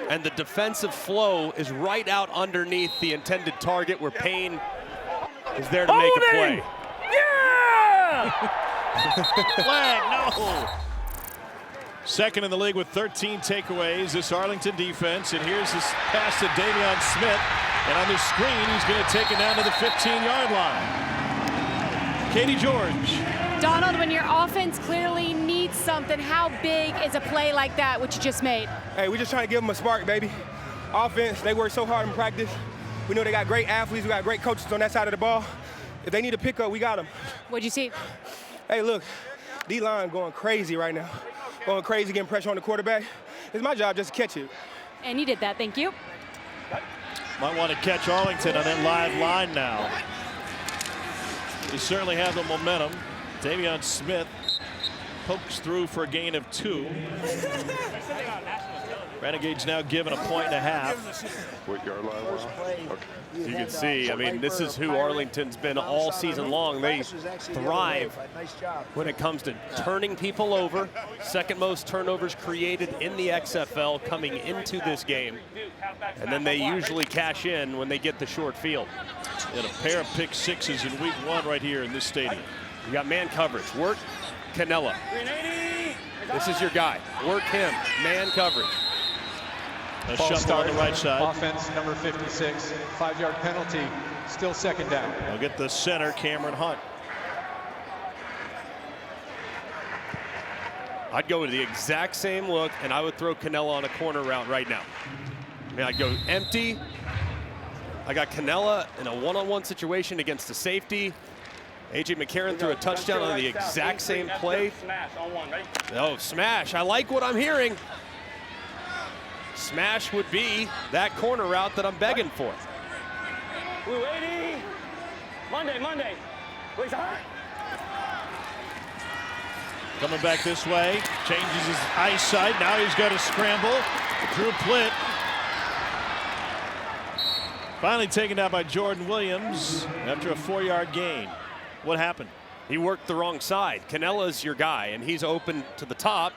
And the defensive flow is right out underneath the intended target where Payne is there to make a play. Yeah! Flag, no. Second in the league with 13 takeaways, this Arlington defense. And here's this pass to Davion Smith. And on the screen, he's going to take it down to the 15-yard line. Katie George. Donald, when your offense clearly needs something, how big is a play like that, which you just made? Hey, we're just trying to give them a spark, baby. Offense, they work so hard in practice. We know they got great athletes. We got great coaches on that side of the ball. If they need a pickup, we got them. What'd you see? Hey, look, D-line going crazy right now. Going crazy, getting pressure on the quarterback. It's my job just to catch it. And you did that, thank you. Might want to catch Arlington on that live line now. They certainly have the momentum. Davion Smith pokes through for a gain of 2. Renegades now given 1.5 points. What yard line was? Okay. You can see, I mean, this is who Arlington's been all season long. They thrive when it comes to turning people over. Second most turnovers created in the XFL coming into this game. And then they usually cash in when they get the short field. And a pair of pick sixes in week 1 right here in this stadium. You got man coverage. Work Canella. This is your guy. Work him. Man coverage. A shuffle on the right side. Offense number 56, 5-yard penalty, still second down. They'll get the center, Cameron Hunt. I'd go with the exact same look, and I would throw Canella on a corner route right now. I mean, I'd go empty. I got Canella in a one-on-one situation against the safety. A.J. McCarron threw a touchdown on the exact same play. Oh, smash. I like what I'm hearing. Smash would be that corner route that I'm begging for. Blue 80. Monday. Please, Coming back this way, changes his eyesight. Now he's got to scramble. Drew Plitt. Finally taken down by Jordan Williams after a 4-yard gain. What happened? He worked the wrong side. Canella's your guy, and he's open to the top.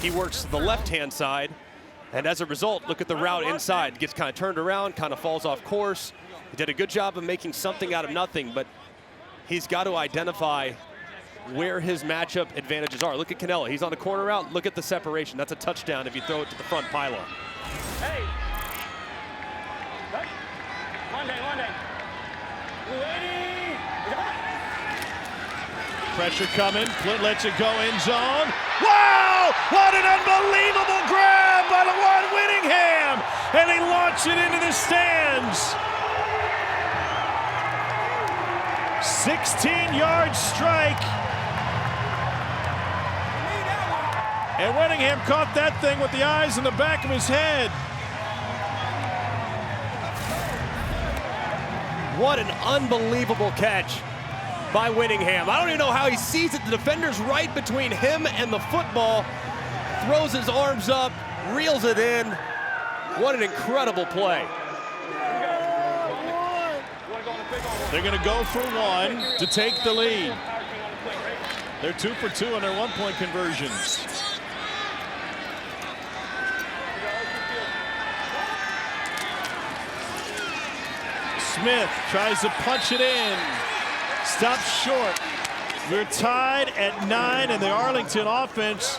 He works to the left-hand side. And as a result, look at the route inside. Gets kind of turned around, kind of falls off course. He did a good job of making something out of nothing, but he's got to identify where his matchup advantages are. Look at Canella. He's on a corner route. Look at the separation. That's a touchdown if you throw it to the front pylon. Hey. Monday. Blue 80. Pressure coming. Plitt lets it go in zone. Wow! What an unbelievable grab by LaJuan Whittingham! And he launched it into the stands. 16-yard strike. And Whittingham caught that thing with the eyes in the back of his head. What an unbelievable catch by Winningham. I don't even know how he sees it. The defender's right between him and the football. Throws his arms up, reels it in. What an incredible play. They're going to go for one to take the lead. They're 2 for 2 on their 1-point conversions. Smith tries to punch it in. Stops short. We're tied at 9, and the Arlington offense,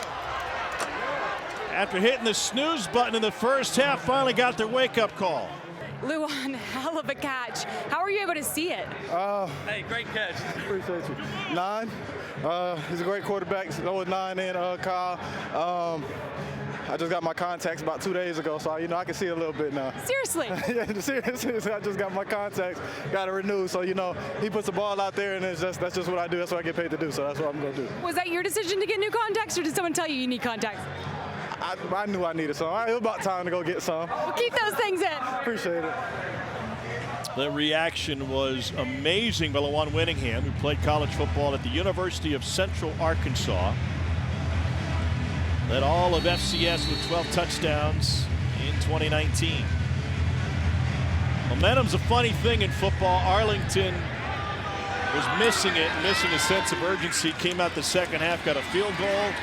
after hitting the snooze button in the first half, finally got their wake-up call. Luan, hell of a catch. How are you able to see it? Hey, great catch. Appreciate you. 9. He's a great quarterback. So with 9 and Kyle. I just got my contacts about 2 days ago, so I can see a little bit now. Seriously? Yeah, seriously. I just got my contacts, got to renew. So he puts the ball out there, and that's just what I do. That's what I get paid to do. So that's what I'm gonna do. Was that your decision to get new contacts, or did someone tell you need contacts? I knew I needed some. It was about time to go get some. Well, keep those things in. Appreciate it. The reaction was amazing by Lawan Winningham, who played college football at the University of Central Arkansas. Led all of FCS with 12 touchdowns in 2019. Momentum's a funny thing in football. Arlington was missing it, missing a sense of urgency. Came out the second half, got a field goal,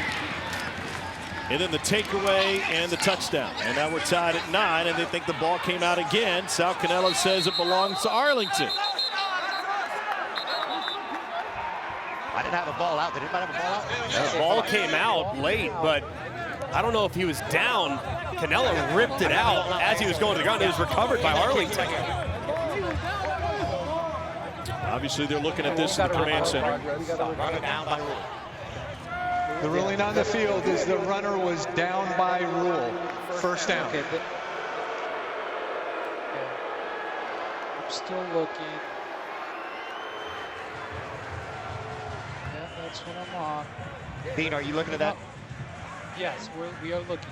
and then the takeaway and the touchdown. And now we're tied at 9, and they think the ball came out again. Sal Cannella says it belongs to Arlington. I didn't have a ball out. Did anybody have a ball out? The ball came out late, but I don't know if he was down. Cannella ripped it out as he was going to the ground. It was recovered by Arlington. Obviously, they're looking at this in the command center. The ruling on the field is the runner was down by rule. First down. Okay, but I'm still looking. Yeah, that's what I'm on. Dean, are you looking at that? Yes, we are looking at it.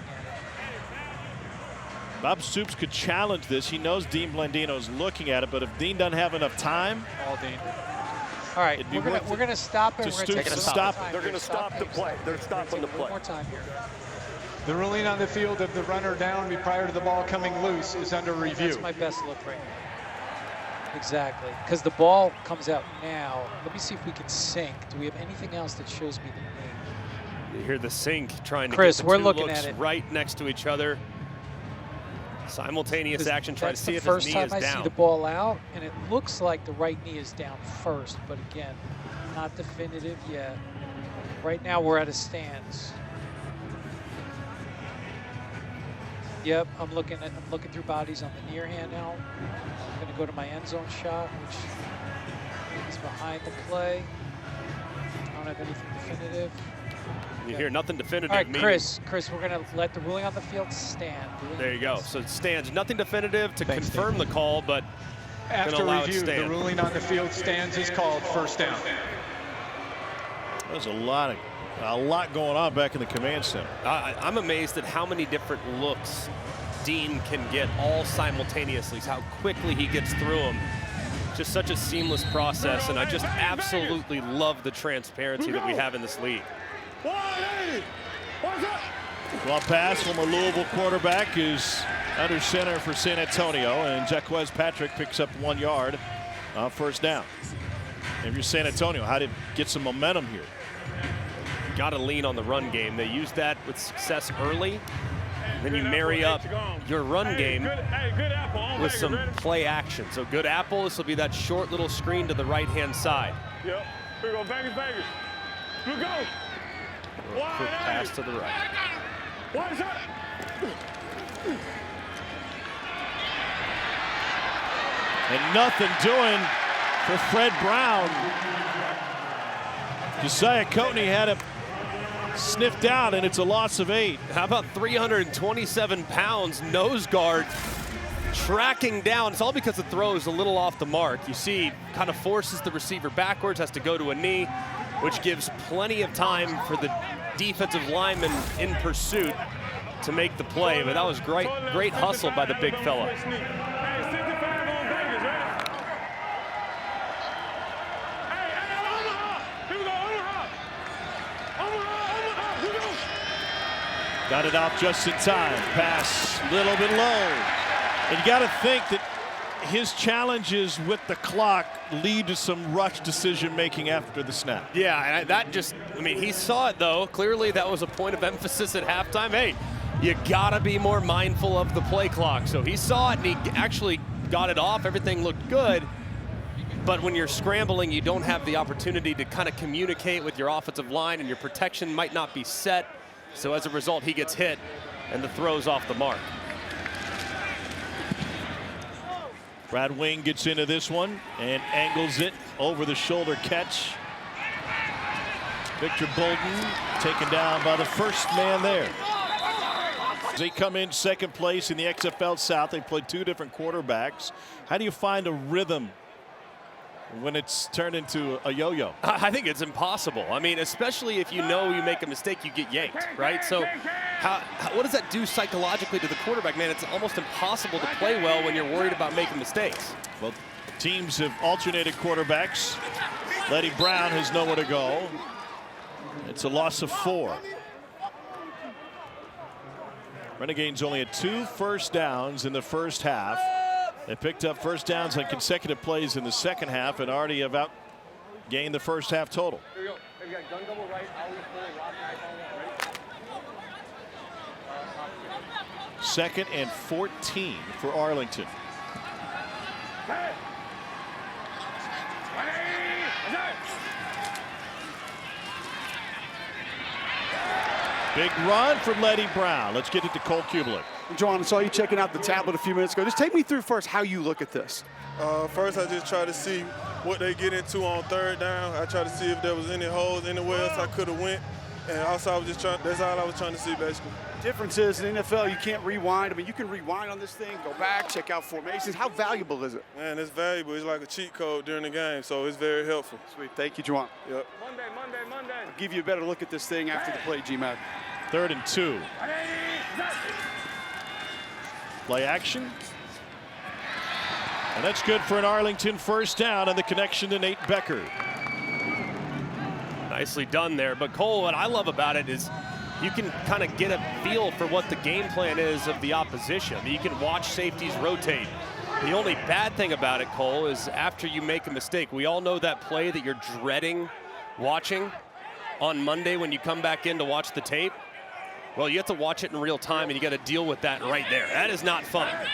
Bob Stoops could challenge this. He knows Dean Blandino's looking at it, but if Dean doesn't have enough time, all Dean. All right, we're gonna stop it. We're gonna stop it. They're gonna stop the play. They're stopping the play. One more time here. The ruling on the field of the runner down prior to the ball coming loose is under review. That's my best look right now. Exactly, because the ball comes out now. Let me see if we can sync. Do we have anything else that shows me the name? You hear the sync trying to Chris, get the we're two looking looks at it. right next to each other. Simultaneous action, trying to see if his knee is That's the first time I see down. the ball out, and it looks like the right knee is down first, but again, not definitive yet. Right now we're at a stance. Yep, I'm looking through bodies on the near hand now. I'm gonna go to my end zone shot, which is behind the play. I don't have anything definitive. You hear nothing definitive. All right, meaning- Chris, we're going to let the ruling on the field stand. There you go. So it stands. Nothing definitive to confirm the call, but After gonna allow it to review, the stand. ruling on the field stands is called first down. There's a lot going on back in the command center. I'm amazed at how many different looks Dean can get all simultaneously, how quickly he gets through them. Just such a seamless process, and I just absolutely love the transparency that we have in this league. Well, pass from a Louisville quarterback is under center for San Antonio, and Jaquez Patrick picks up 1 yard first down. If you're San Antonio, how to get some momentum here? Got to lean on the run game. They used that with success early. Then you marry up your run game with some play action. So good apple. This will be that short little screen to the right-hand side. Yep. Here we go. Vegas. Let's go. Quick pass to the right. One shot. And nothing doing for Fred Brown. Josiah Coatney had it sniffed out, and it's a loss of 8. How about 327 pounds nose guard tracking down? It's all because the throw is a little off the mark. You see, kind of forces the receiver backwards, has to go to a knee, which gives plenty of time for the defensive lineman in pursuit to make the play. But that was great hustle by the big fella. Got it off just in time. Pass a little bit low. And you got to think that his challenges with the clock lead to some rush decision making after the snap. Yeah, and I mean, he saw it though. Clearly that was a point of emphasis at halftime. Hey, you gotta be more mindful of the play clock. So he saw it and he actually got it off. Everything looked good. But when you're scrambling, you don't have the opportunity to kind of communicate with your offensive line, and your protection might not be set. So as a result, he gets hit and the throw's off the mark. Brad Wing gets into this one and angles it over the shoulder catch. Victor Bolden taken down by the first man there. They come in second place in the XFL South. They played 2 different quarterbacks. How do you find a rhythm when it's turned into a yo-yo? I think it's impossible. I mean, especially if you know you make a mistake, you get yanked, right? So what does that do psychologically to the quarterback, man? It's almost impossible to play well when you're worried about making mistakes. Well, teams have alternated quarterbacks. Letty Brown has nowhere to go. It's a loss of 4. Renegades only had 2 first downs in the first half. They picked up first downs on consecutive plays in the second half and already have outgained the first half total. Here we go. Hey, we got gun double right, alley full, rock knife on one. Ready? 2nd and 14 for Arlington. Big run from Letty Brown. Let's get it to Cole Kublik. John, I saw you checking out the tablet a few minutes ago. Just take me through first how you look at this. First, I just try to see what they get into on 3rd down. I try to see if there was any holes anywhere else I could have went. And also, I was just trying. That's all I was trying to see, basically. Difference is in NFL, you can't rewind. I mean, you can rewind on this thing, go back, check out formations. How valuable is it? Man, it's valuable. It's like a cheat code during the game, so it's very helpful. Sweet. Thank you, Juwan. Yep. Monday. I'll give you a better look at this thing after the play, G-Mac. 3rd and 2. Play action. And that's good for an Arlington first down and the connection to Nate Becker. Nicely done there. But Cole, what I love about it is you can kind of get a feel for what the game plan is of the opposition. You can watch safeties rotate. The only bad thing about it, Cole, is after you make a mistake, we all know that play that you're dreading watching on Monday when you come back in to watch the tape. Well, you have to watch it in real time, and you got to deal with that right there. That is not fun. A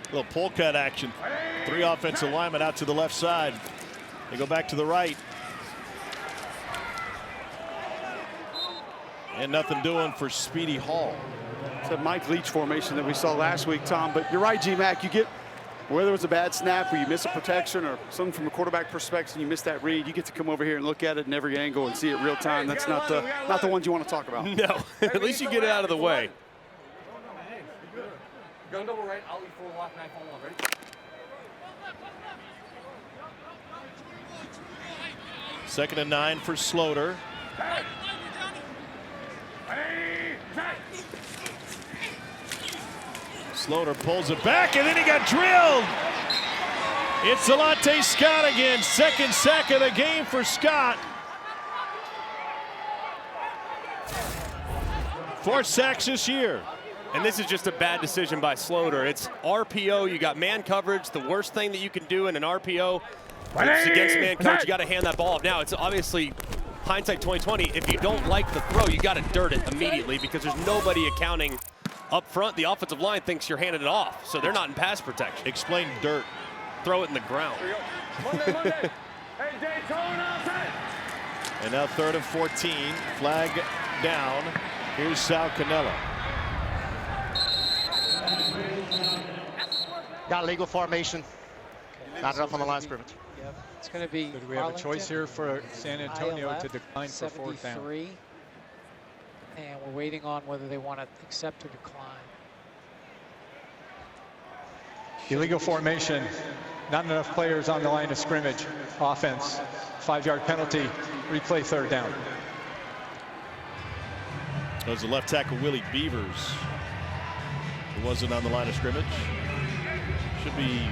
little pull cut action. 3 offensive linemen out to the left side. They go back to the right. And nothing doing for Speedy Hall. It's a Mike Leach formation that we saw last week, Tom. But you're right, G-Mac. You get, whether it was a bad snap or you miss a protection or something from a quarterback perspective and you miss that read, you get to come over here and look at it in every angle and see it real time. That's not the ones you want to talk about. No, at least you get it out of the way. Gun double right, alley full, rock knife on one. Ready? Second and 9 for Sloter. Sloter pulls it back, and then he got drilled. It's Alante Scott again. 2nd sack of the game for Scott. 4 sacks this year. And this is just a bad decision by Sloter. It's RPO. You got man coverage. The worst thing that you can do in an RPO is against man coverage. You got to hand that ball off. Now, it's obviously hindsight 2020. If you don't like the throw, you got to dirt it immediately because there's nobody accounting up front. The offensive line thinks you're handing it off, so they're not in pass protection. Explain dirt. Throw it in the ground. Monday. Hey, Daytona. And now 3rd and 14. Flag down. Here's Sal Cannella. Got legal formation. Not enough on the line of scrimmage. Yep. It's going to be. Could we have a choice here for San Antonio to decline for 4th down? And we're waiting on whether they want to accept or decline. Illegal formation. Not enough players on the line of scrimmage. Offense. 5-yard penalty. Replay 3rd down. That was the left tackle Willie Beavers, who wasn't on the line of scrimmage. Should be.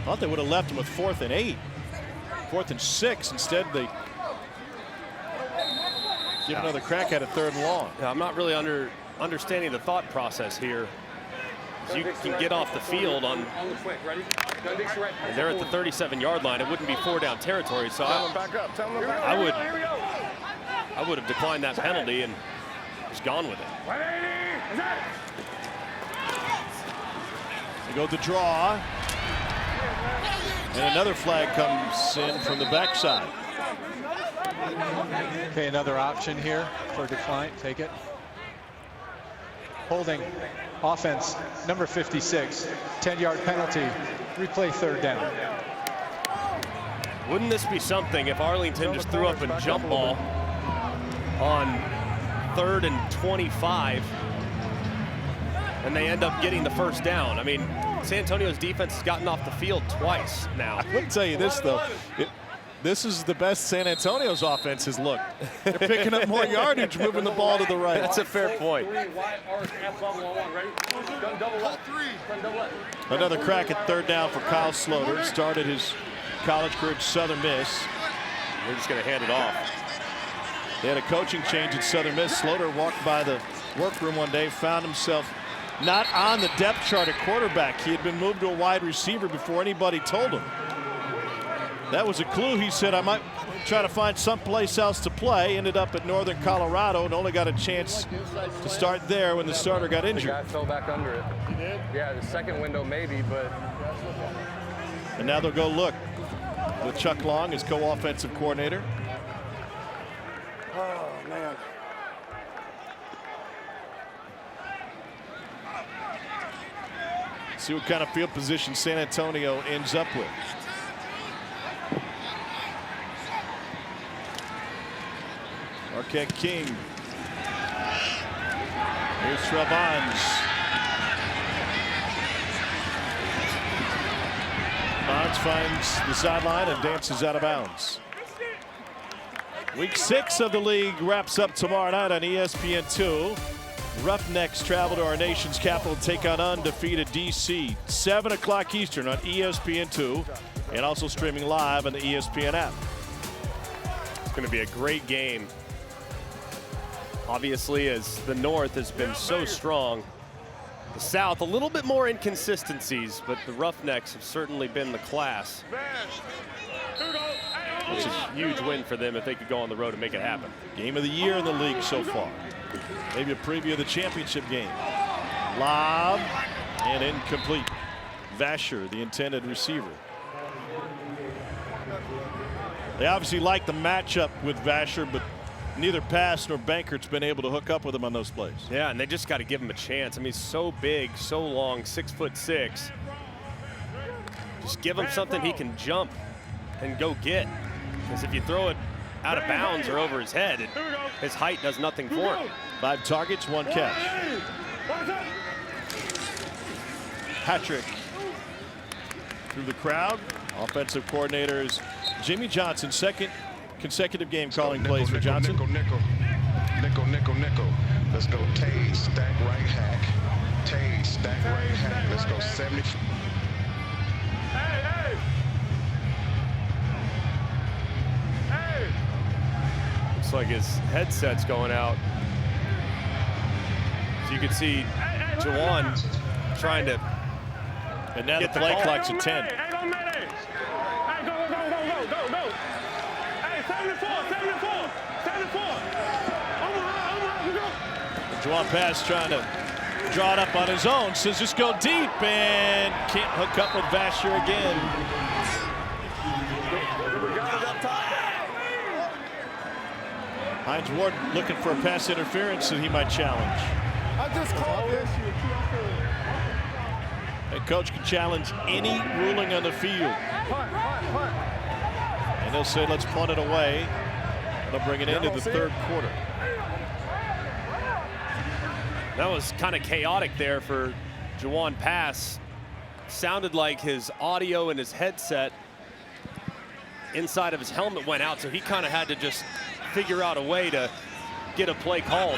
Thought they would have left him with 4th and 8. 4th and 6. Instead, they Give another crack at it, 3rd and long. Yeah, I'm not really understanding the thought process here. You can get off the field on the quick. Ready? and they're at the 37-yard line. It wouldn't be 4-down territory, so I would have declined that penalty and just gone with it. They go the draw, and another flag comes in from the backside. Okay, another option here for decline. Take it. Holding. Offense, number 56. 10-yard penalty. Replay 3rd down. Wouldn't this be something if Arlington just threw up a jump ball on 3rd and 25 and they end up getting the 1st down? I mean, San Antonio's defense has gotten off the field twice now. I would tell you this, though. This is the best San Antonio's offense has looked. They're picking up more yardage, moving the ball to the right. That's a fair point. Another crack at 3rd down for Kyle Sloter. Started his college career at Southern Miss. They're just going to hand it off. They had a coaching change at Southern Miss. Sloter walked by the workroom one day, found himself not on the depth chart at quarterback. He had been moved to a wide receiver before anybody told him. That was a clue. He said, I might try to find someplace else to play. Ended up at Northern Colorado and only got a chance to start there when the starter got injured. The guy fell back under it. He did? Yeah, the second window maybe, but. And now they'll go look with Chuck Long as co-offensive coordinator. Oh, man. See what kind of field position San Antonio ends up with. Marquette King. Here's Trevons. Bonds finds the sideline and dances out of bounds. Week 6 of the league wraps up tomorrow night on ESPN2. Roughnecks travel to our nation's capital to take on undefeated DC. 7 o'clock Eastern on ESPN2 and also streaming live on the ESPN app. It's going to be a great game. Obviously, as the North has been so strong, the South a little bit more inconsistencies, but the Roughnecks have certainly been the class. It's a huge win for them if they could go on the road and make it happen. Game of the year in the league so far. Maybe a preview of the championship game. Lob and incomplete. Vasher, the intended receiver. They obviously like the matchup with Vasher, but neither Pass nor Bankert's been able to hook up with him on those plays. Yeah, and they just got to give him a chance. I mean, he's so big, so long, 6'6". Just give him something he can jump and go get. Because if you throw it out of bounds or over his head, his height does nothing for him. 5 targets, 1 catch. Patrick through the crowd. Offensive coordinators Jimmy Johnson, 2nd consecutive game calling plays for Johnson. Nickel. Let's go Taze, stack right hack. Taze, stack right hack. Let's go 70. Looks like his headset's going out. So you can see Jawan trying to. And now the play clock's at 10. Hey, go. Hey, 74. Jawan Pass trying to draw it up on his own. Says just go deep and can't hook up with Vasher again. Hines Ward looking for a pass interference that he might challenge. I just called this. A coach can challenge any ruling on the field. And they'll say, let's punt it away. They'll bring it into the 3rd quarter. That was kind of chaotic there for Jawan Pass. Sounded like his audio and his headset inside of his helmet went out, so he kind of had to just figure out a way to get a play called.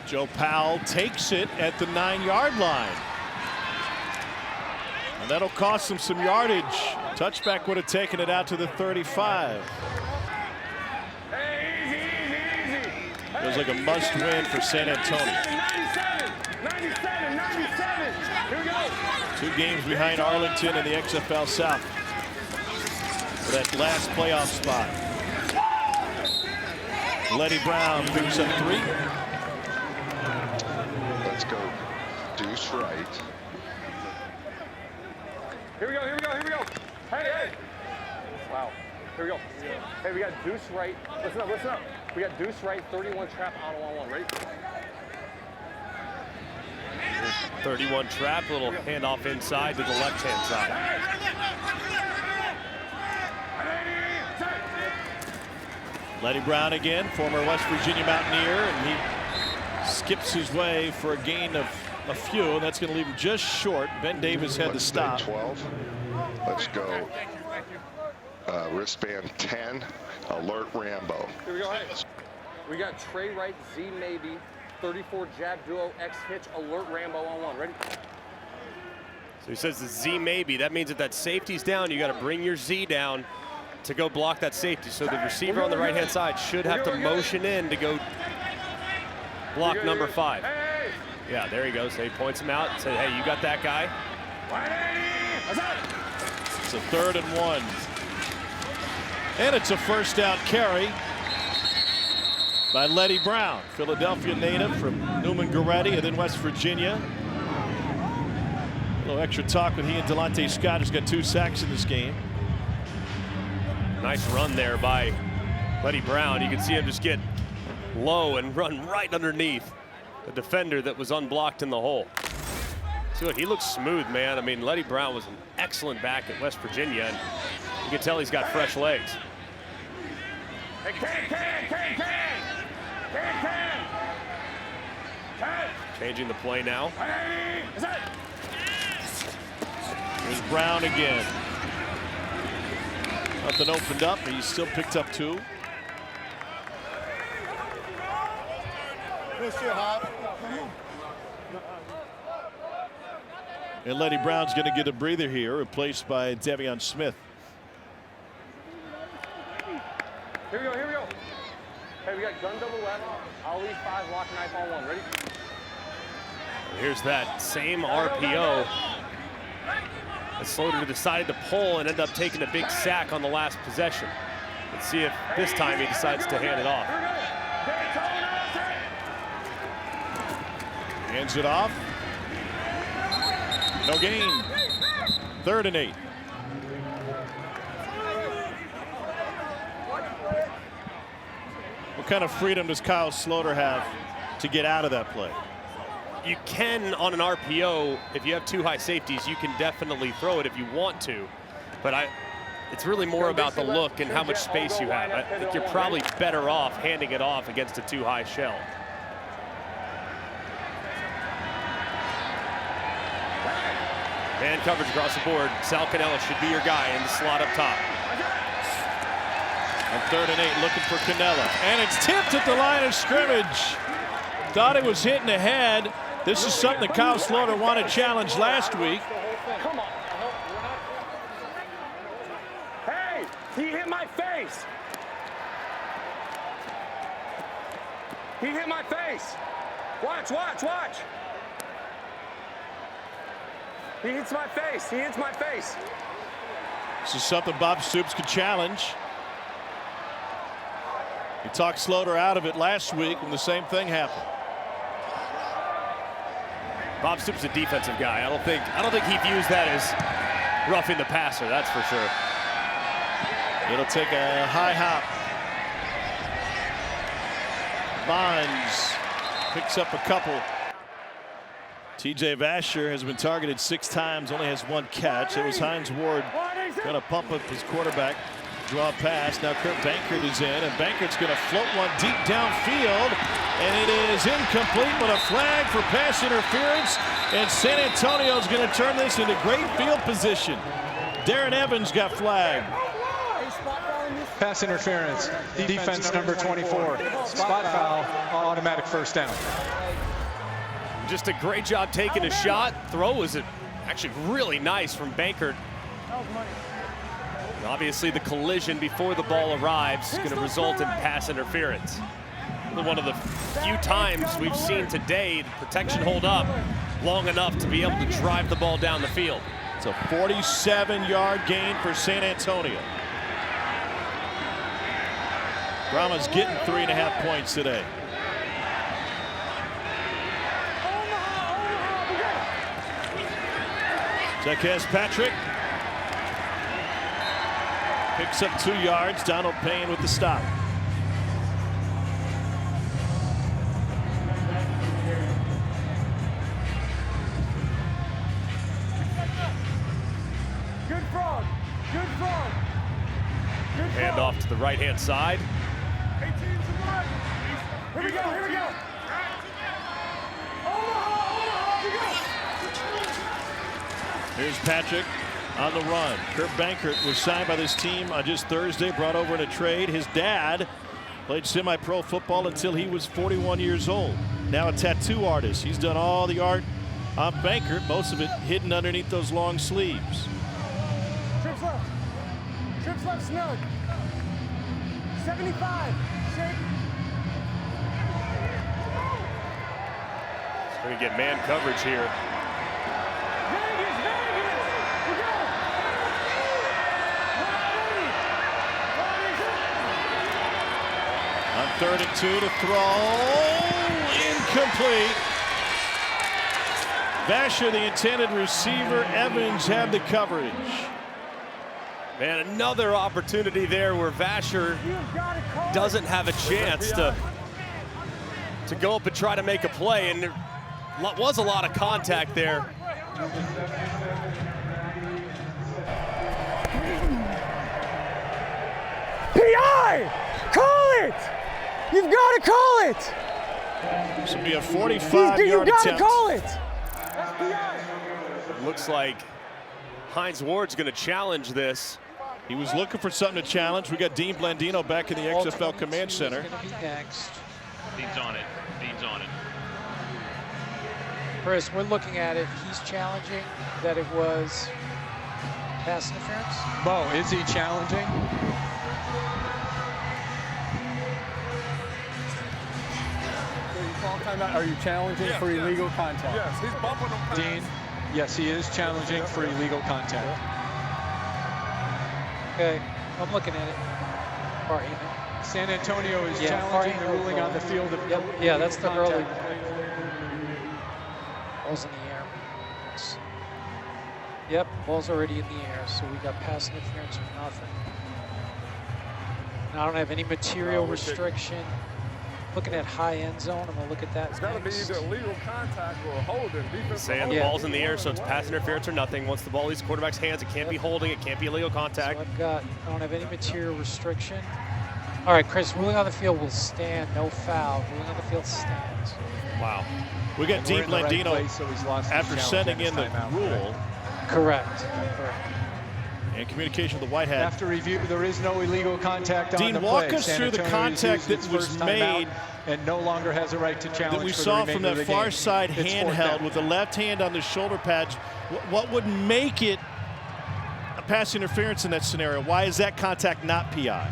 Joe Powell takes it at the 9-yard line. And that'll cost them some yardage. Touchback would have taken it out to the 35. Feels like a must-win for San Antonio. 97. Here we go. 2 games behind Arlington in the XFL South for that last playoff spot. Letty Brown picks up 3. Let's go deuce right. Here we go. Hey. Wow. Here we go. Hey, we got deuce right. Listen up. We got deuce right, 31 trap, auto on 1. Ready? 31 trap, little handoff inside to the left-hand side. Letty Brown again, former West Virginia Mountaineer, and he skips his way for a gain of a few, and that's going to leave him just short. Ben Davis had the stop. 12. Let's go. Wristband 10, alert Rambo. Here we go. Hey. We got Trey Wright, Z maybe, 34 jab duo, X hitch, alert Rambo on 1. Ready? So he says the Z maybe. That means if that safety's down, you got to bring your Z down to go block that safety. So the receiver on the right-hand side should have to motion in to go block number 5. Yeah, there he goes. So he points him out and says, hey, you got that guy. It's a 3rd and 1. And it's a first down carry by Letty Brown, Philadelphia native from Newman Goretti and then West Virginia. A little extra talk with he and Delonte Scott, who's got 2 sacks in this game. Nice run there by Letty Brown. You can see him just get low and run right underneath the defender that was unblocked in the hole. See what, he looks smooth, man. I mean, Letty Brown was an excellent back at West Virginia, and you can tell he's got fresh legs. Changing the play now. Here's Brown again. Nothing opened up, but he still picked up 2. And Letty Brown's going to get a breather here, replaced by Devion Smith. Here we go. Hey, we got gun double left, Ali 5, lock knife on 1. Ready? Here's that same RPO. Sloter decided to pull and end up taking a big sack on the last possession. Let's see if this time he decides to hand it off. Hands it off. No gain. 3rd and 8. What kind of freedom does Kyle Sloter have to get out of that play? You can on an RPO, if you have 2 high safeties, you can definitely throw it if you want to. But it's really more about the look and how much space you have. I think you're probably better off handing it off against a 2 high shell. Man coverage across the board. Sal Cannella should be your guy in the slot up top. On 3rd and 8, looking for Cannella. And it's tipped at the line of scrimmage. Thought it was hitting the head. This is something that Kyle Sloter wanted challenged last week. Come on. Hey, he hit my face. He hit my face. Watch. He hits my face. This is something Bob Stoops could challenge. He talked Sloter out of it last week when the same thing happened. Bob Stoops is a defensive guy. I don't think he views that as roughing the passer, that's for sure. It'll take a high hop. Bonds picks up a couple. TJ Vasher has been targeted 6 times, only has 1 catch. It was Hines Ward going to pump up his quarterback, draw a pass. Now Kurt Bankert is in, and Bankert's going to float one deep downfield, and it is incomplete, but a flag for pass interference, and San Antonio is going to turn this into great field position. Darren Evans got flagged. Pass interference. Defense number 24. Spot foul. Automatic first down. Just a great job taking a shot. Throw was Actually, really nice from Bankert. And obviously, the collision before the ball arrives is going to result in pass interference. One of the few times we've seen today the protection hold up long enough to be able to drive the ball down the field. It's a 47-yard gain for San Antonio. Brahmas getting 3.5 points today. Zacchaeus Patrick picks up 2 yards. Donald Payne with the stop. Good frog. Good frog. Good frog. Hand off to the right-hand side. Here we go. Here we go. Here's Patrick on the run. Kurt Bankert was signed by this team on just Thursday, brought over in a trade. His dad played semi-pro football until he was 41 years old. Now a tattoo artist. He's done all the art on Bankert, most of it hidden underneath those long sleeves. Trips left. Trips left snug. 75. Shake. He's going to get man coverage here. Vegas, Vegas. We go. On 3rd and 2 to throw. Incomplete. Vasher, the intended receiver. Evans had the coverage. Man, another opportunity there where Vasher doesn't have a chance to go up and try to make a play, and there was a lot of contact there. PI! Call it! You've got to call it! This will be a 45-yard You got to attempt. call it! Looks like Hines Ward's going to challenge this. He was looking for something to challenge. We got Dean Blandino back in the XFL Command Center. Next. Dean's on it. Dean's on it. Chris, we're looking at it. He's challenging that it was pass interference. Bo, is he challenging? Are you challenging for illegal contact? Yes, he's bumping them. Dean, yes, he is challenging for illegal contact. Okay, I'm looking at it. San Antonio is challenging the ruling on the field of yeah, that's the early. Ball's in the air. Yep, ball's already in the air, so we got pass interference or nothing. And I don't have any material restriction. Looking at high end zone, I'm gonna look at that. It's got to be either illegal contact or holding. Saying the ball's in the air, so it's pass interference or nothing. Once the ball leaves the quarterback's hands, it can't be holding, it can't be illegal contact. So I don't have any material restriction. All right, Chris, ruling on the field will stand, no foul. Ruling on the field stands. Wow. We got Dean Blandino after sending in the rule. Correct. And communication with the White Hat. After review, there is no illegal contact on the play. Dean, walk us through the contact that was made and no longer has a right to challenge. That we saw from that far side handheld with the left hand on the shoulder pads. What would make it a pass interference in that scenario? Why is that contact not PI?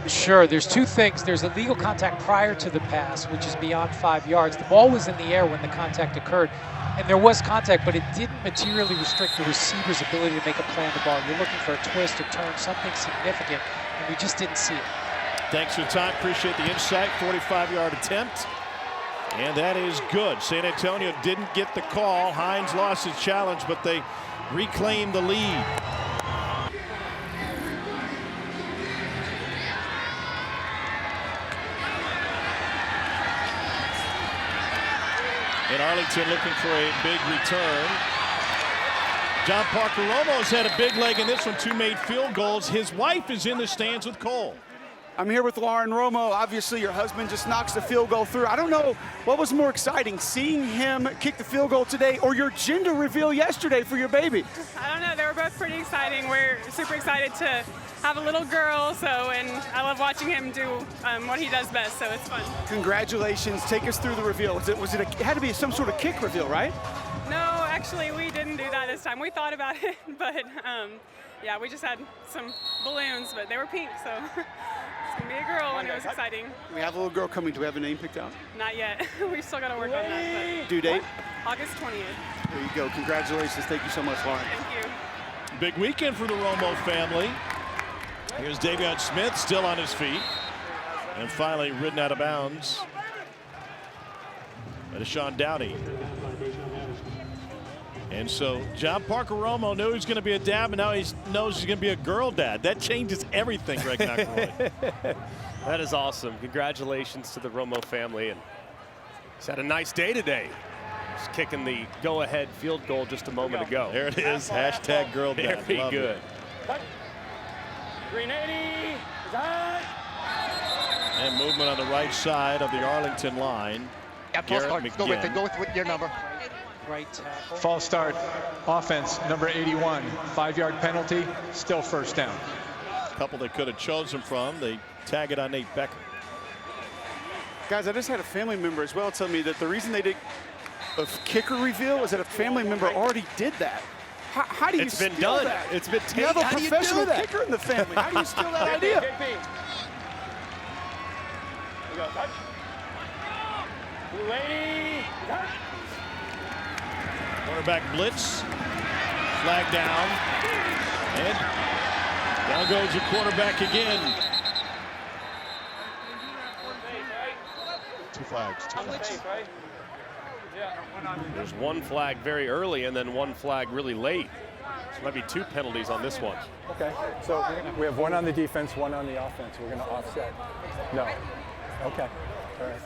Sure, there's two things. There's illegal contact prior to the pass, which is beyond 5 yards. The ball was in the air when the contact occurred, and there was contact, but it didn't materially restrict the receiver's ability to make a play on the ball. You're looking for a twist or turn, something significant, and we just didn't see it. Thanks for your time. Appreciate the insight. 45-yard attempt. And that is good. San Antonio didn't get the call. Hines lost his challenge, but they reclaimed the lead. And Arlington looking for a big return. John Parker Romo's had a big leg in this one. 2 made field goals. His wife is in the stands with Cole. I'm here with Lauren Romo. Obviously, your husband just knocks the field goal through. I don't know what was more exciting, seeing him kick the field goal today or your gender reveal yesterday for your baby. I don't know. They were both pretty exciting. We're super excited to have a little girl, and I love watching him do what he does best, so it's fun. Congratulations. Take us through the reveal. It had to be some sort of kick reveal, right? No, Actually, we didn't do that this time. We thought about it, but yeah, we just had some balloons, but they were pink, so it's gonna be a girl, and it was exciting. We have a little girl coming. Do we have a name picked out? Not yet. We still got to work on that. But Due date? August 20th. There you go. Congratulations. Thank you so much, Lauren. Thank you. Big weekend for the Romo family. Here's Davion Smith still on his feet. And finally ridden out of bounds. That is Sean Downey. And so John Parker Romo knew he was going to be a dad, but now he knows he's going to be a girl dad. That changes everything, Greg McElroy. That is awesome. Congratulations to the Romo family. And he's had a nice day today. Just kicking the go-ahead field goal just a moment ago. There it is. Hashtag girl dad. Very Love good. It. 380. And movement on the right side of the Arlington line. Garrett McGinn. Go with your number. Right tackle. False start. Offense, number 81. 5-yard penalty. Still first down. A couple they could have chosen from. They tag it on Nate Becker. Guys, I just had a family member as well tell me that the reason they did a kicker reveal is that a family member already did that. How do you It's been steal done. that? It's been You have a how do you professional do that? kicker in the family. How do you steal that idea? Quarterback blitz. Flag down. And down goes the quarterback again. Two flags. There's one flag very early and then one flag really late. So might be two penalties on this one. Okay, so we have one on the defense, one on the offense. We're going to offset. No. Okay. All right.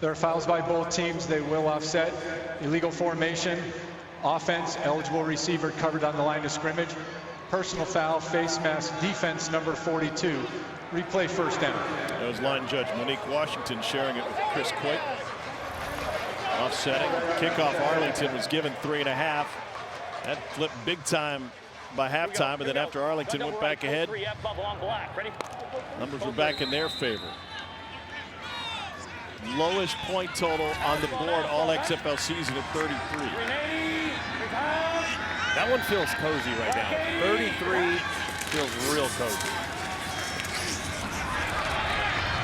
There are fouls by both teams. They will offset. Illegal formation. Offense, eligible receiver covered on the line of scrimmage. Personal foul, face mask, defense number 42. Replay first down. That was line judge Monique Washington sharing it with Chris Quick. Offsetting. Kickoff Arlington was given 3.5. That flipped big time by halftime, but then after Arlington went back ahead, numbers were back in their favor. Lowest point total on the board all XFL season at 33. That one feels cozy right now. 33 feels real cozy.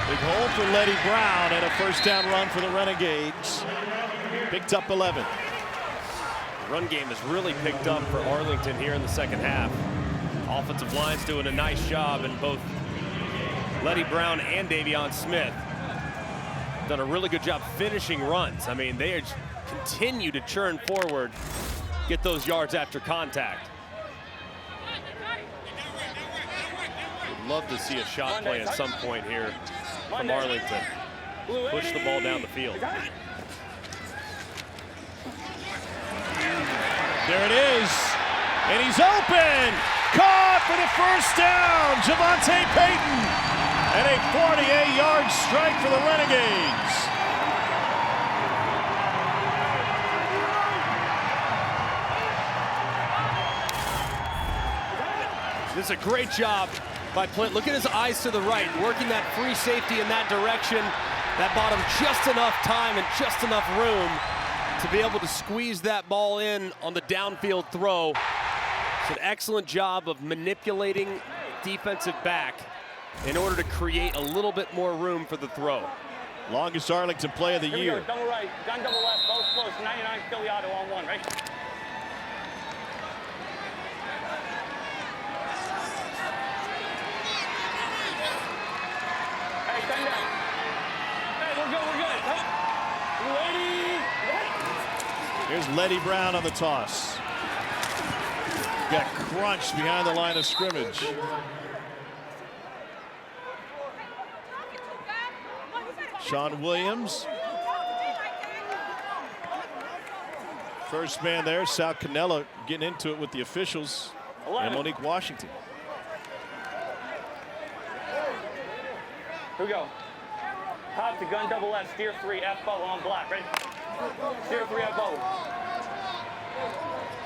Big hole for Letty Brown and a first down run for the Renegades. Picked up 11. The run game has really picked up for Arlington here in the second half. Offensive line's doing a nice job, and both Letty Brown and Davion Smith done a really good job finishing runs. I mean, they continue to churn forward, get those yards after contact. Would love to see a shot play at some point here from Arlington. Push the ball down the field. There it is, and he's open. Caught for the first down, Javante Payton, and a 48-yard strike for the Renegades. This is a great job by Plint. Look at his eyes to the right, working that free safety in that direction. That bought him just enough time and just enough room to be able to squeeze that ball in on the downfield throw. It's an excellent job of manipulating defensive back in order to create a little bit more room for the throw. Longest Arlington play of the year. Go, double right, gun double left, both close. 99 Philly auto on one, right? Hey, gun down. Hey, we're good, we're good. Here's Letty Brown on the toss. Got crunched behind the line of scrimmage. Sean Williams. First man there, Sal Cannella getting into it with the officials and Monique Washington. Here we go. Hop to gun double left, steer 3, F-bow on black, ready? Steer 3, F-bow.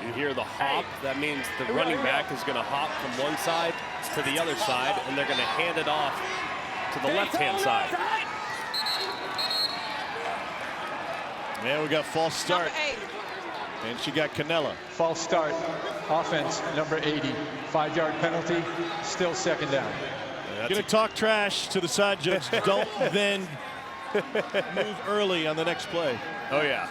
You hear the hop, that means the running back is gonna hop from one side to the other side, and they're gonna hand it off to the left-hand side. Man, we got false start. And she got Canella. False start. Offense, number 80. 5-yard penalty. Still second down. You're going to talk trash to the side judge. Don't then move early on the next play. Oh, yeah.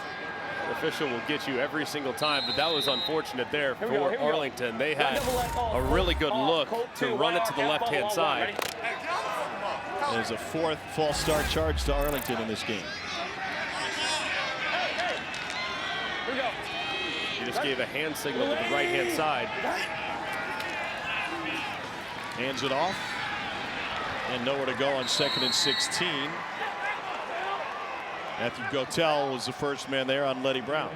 The official will get you every single time, but that was unfortunate there for Arlington. They had a really good look to run it to the left-hand side. There's a fourth false start charge to Arlington in this game. He just gave a hand signal to the right-hand side. Hands it off. And nowhere to go on 2nd and 16. Matthew Gotel was the first man there on Letty Brown.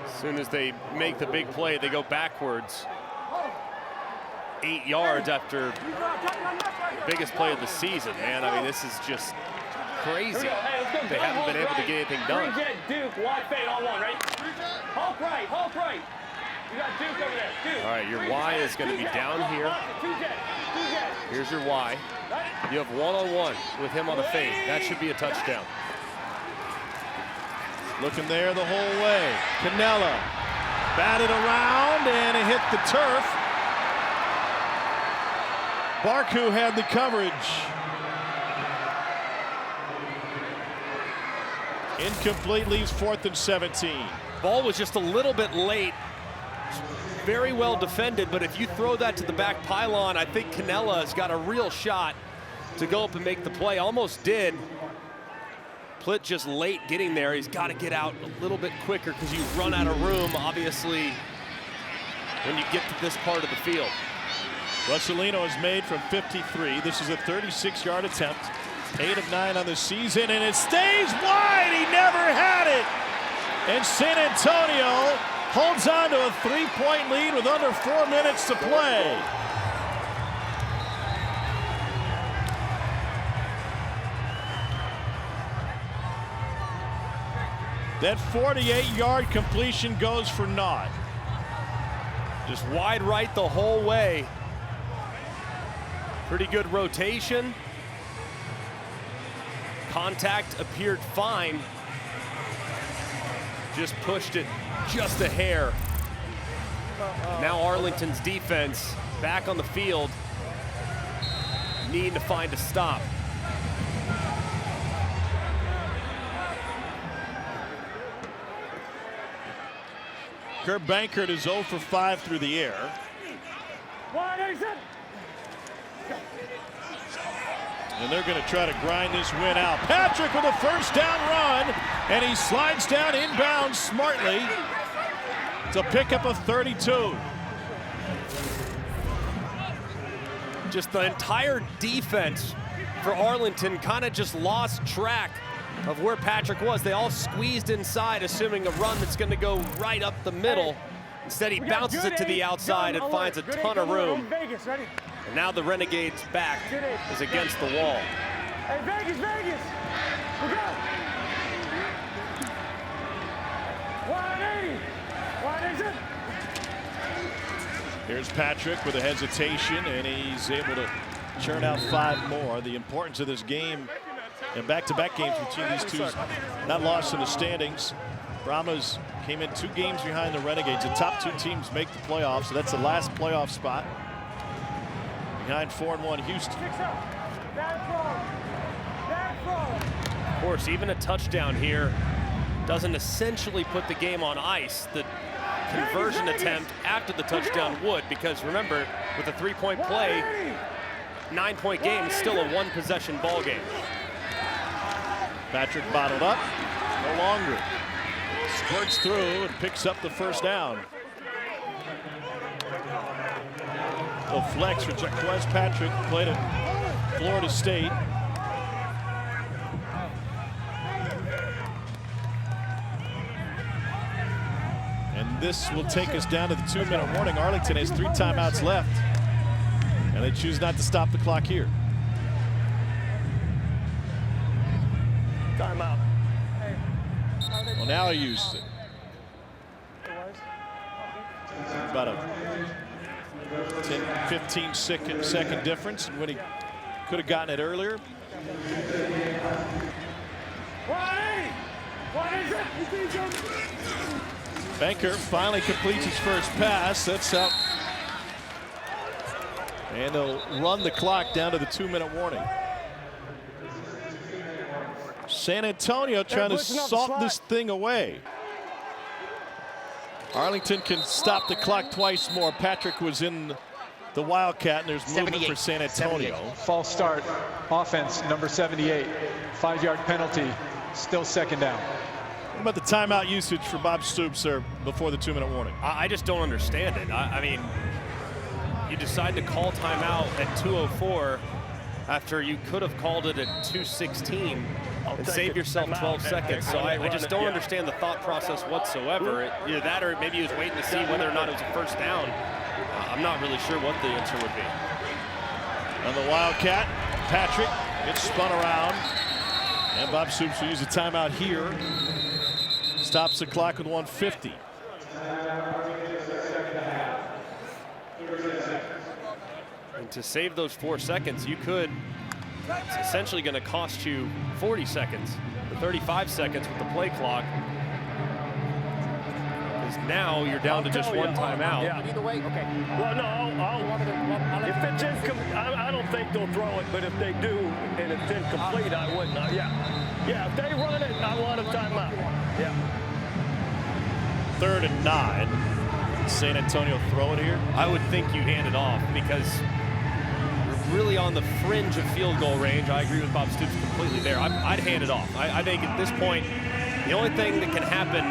As soon as they make the big play, they go backwards. 8 yards after the biggest play of the season, man. I mean, this is just crazy. They haven't been able to get anything done. Duke, wide fade on one, right? Hulk right, Hulk right. You got Duke over there, Duke. All right, your Y is going to be down here. Here's your Y. You have one-on-one with him on the fade. That should be a touchdown. Looking there the whole way. Canella batted around and it hit the turf. Barku had the coverage. Incomplete, leaves 4th and 17. Ball was just a little bit late. Very well defended, but if you throw that to the back pylon, I think Canella has got a real shot to go up and make the play. Almost did. Plitt just late getting there. He's got to get out a little bit quicker because you run out of room, obviously, when you get to this part of the field. Russolino is made from 53. This is a 36-yard attempt. 8 of 9 on the season, and it stays wide. He never had it. And San Antonio holds on to a 3-point lead with under 4 minutes to play. That 48-yard completion goes for naught. Just wide right the whole way. Pretty good rotation. Contact appeared fine. Just pushed it just a hair. Now Arlington's defense back on the field, need to find a stop. Kurt Bankert is 0 for 5 through the air. And they're going to try to grind this win out. Patrick with a first down run, and he slides down inbounds smartly to pick up a 32. Just the entire defense for Arlington kind of just lost track of where Patrick was. They all squeezed inside, assuming a run that's going to go right up the middle. Instead, he bounces it to the outside and finds a ton of room. And now the Renegades' back is against the wall. Hey, Vegas, Vegas! We go! 180! 180! Here's Patrick with a hesitation, and he's able to churn out 5 more. The importance of this game and back-to-back games between these two is not lost in the standings. Brahmas came in 2 games behind the Renegades. The top 2 teams make the playoffs, so that's the last playoff spot. Behind 4-1 Houston. Of course, even a touchdown here doesn't essentially put the game on ice. The conversion attempt after the touchdown would, because remember, with a 3-point play, 9-point game is still a 1-possession ball game. Patrick bottled up, no longer. Squirts through and picks up the first down. A flex for Jaquez Patrick, played at Florida State. And this will take us down to the 2-minute warning. Arlington has 3 timeouts left, and they choose not to stop the clock here. Timeout. Well, now he used it. About a 10-15 second difference when he could have gotten it earlier. Banker finally completes his first pass. That's out. And they'll run the clock down to the 2-minute warning. San Antonio trying to salt this thing away. Arlington can stop the clock twice more. Patrick was in the Wildcat, and there's movement for San Antonio. False start, offense, number 78. 5-yard penalty, still second down. What about the timeout usage for Bob Stoops, sir, before the 2-minute warning? I just don't understand it. I mean, you decide to call timeout at 2:04 after you could have called it at 2:16 and save yourself 12 seconds. So I just don't understand the thought process whatsoever. Either that or maybe he was waiting to see whether or not it was a first down. I'm not really sure what the answer would be. On the Wildcat, Patrick gets spun around. And Bob Stoops will use a timeout here. Stops the clock with 1:50. And to save those 4 seconds, you could, it's essentially going to cost you 40 seconds, or 35 seconds with the play clock. Because now you're down to just one timeout. Yeah. Either way, okay. Well, no, if it's incomplete, I don't think they'll throw it, but if they do and it's incomplete, I wouldn't. Yeah, if they run it, I want a timeout. Yeah. 3rd and 9. San Antonio throw it here? I would think you hand it off because you're really on the fringe of field goal range. I agree with Bob Stoops completely there. I'd hand it off. I think at this point, the only thing that can happen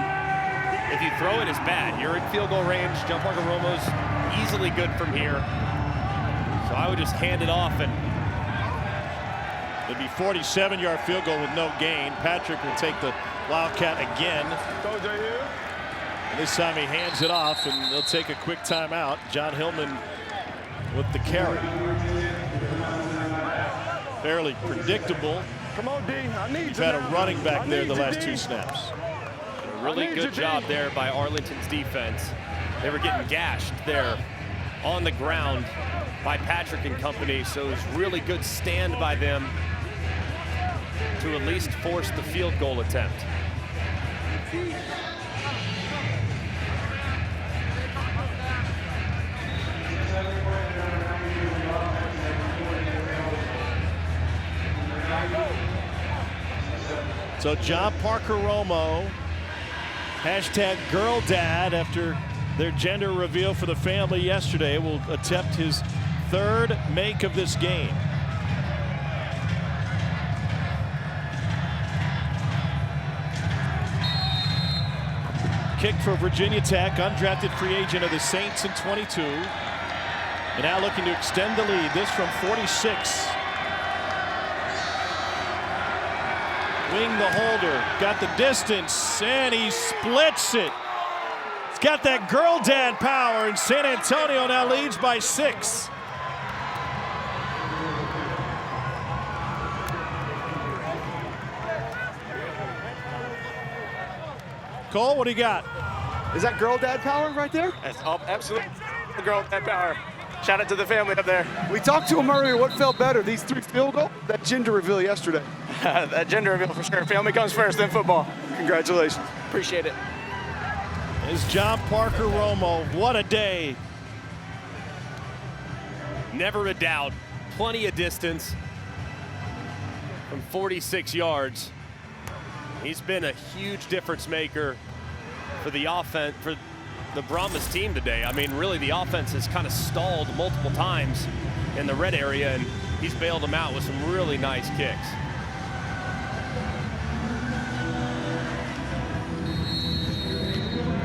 if you throw it is bad. You're in field goal range. John Parker Romo's easily good from here. So I would just hand it off, and it'd be 47-yard field goal with no gain. Patrick will take the Wildcat again. And this time he hands it off, and they'll take a quick timeout. John Hillman with the carry. Fairly predictable. Come on, D. I need you. We've had a running back there the last 2 snaps. A really good job there by Arlington's defense. They were getting gashed there on the ground by Patrick and company, so it was really good stand by them to at least force the field goal attempt. So John Parker Romo, #GirlDad after their gender reveal for the family yesterday, will attempt his 3rd make of this game. Kick for Virginia Tech, undrafted free agent of the Saints in 22. And now looking to extend the lead, this from 46. Wing the holder, got the distance, and he splits it. He's got that girl dad power, and San Antonio now leads by 6. Cole, what do you got? Is that girl dad power right there? That's absolutely the girl dad power. Shout out to the family up there. We talked to him earlier. What felt better, these 3 field goals? That gender reveal yesterday. That gender reveal for sure. Family comes first, then football. Congratulations. Appreciate it. Is John Parker Romo. What a day. Never a doubt. Plenty of distance from 46 yards. He's been a huge difference maker for the offense, for the Brahmas team today. I mean, really, the offense has kind of stalled multiple times in the red area, and he's bailed them out with some really nice kicks.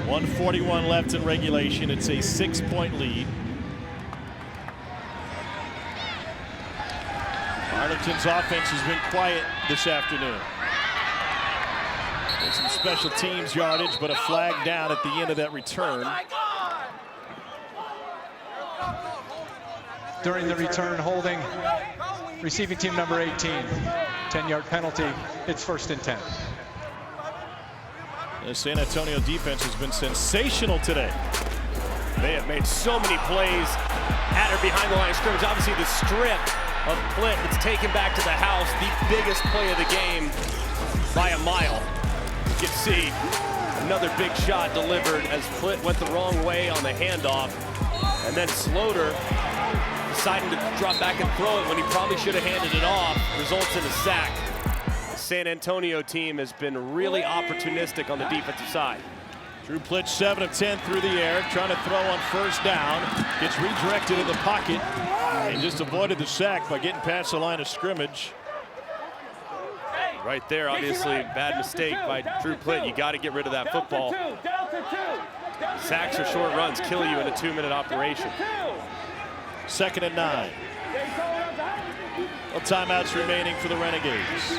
.141 left in regulation. It's a 6-point lead. Arlington's offense has been quiet this afternoon. And some special teams yardage, but a flag down at the end of that return. During the return, holding receiving team number 18. 10-yard penalty. It's 1st and 10. The San Antonio defense has been sensational today. They have made so many plays at or behind the line of scrimmage. Obviously, the strip of Plitt that's taken back to the house, the biggest play of the game by a mile. You can see Another big shot delivered as Plitt went the wrong way on the handoff. And then Sloter deciding to drop back and throw it when he probably should have handed it off. Results in a sack. The San Antonio team has been really opportunistic on the defensive side. Drew Plitt 7 of 10 through the air, trying to throw on first down. Gets redirected in the pocket and just avoided the sack by getting past the line of scrimmage. Right there, obviously, bad mistake by Drew Plitt. You got to get rid of that football. Sacks or short runs kill you in a 2-minute operation. 2nd and 9. Well, timeouts remaining for the Renegades.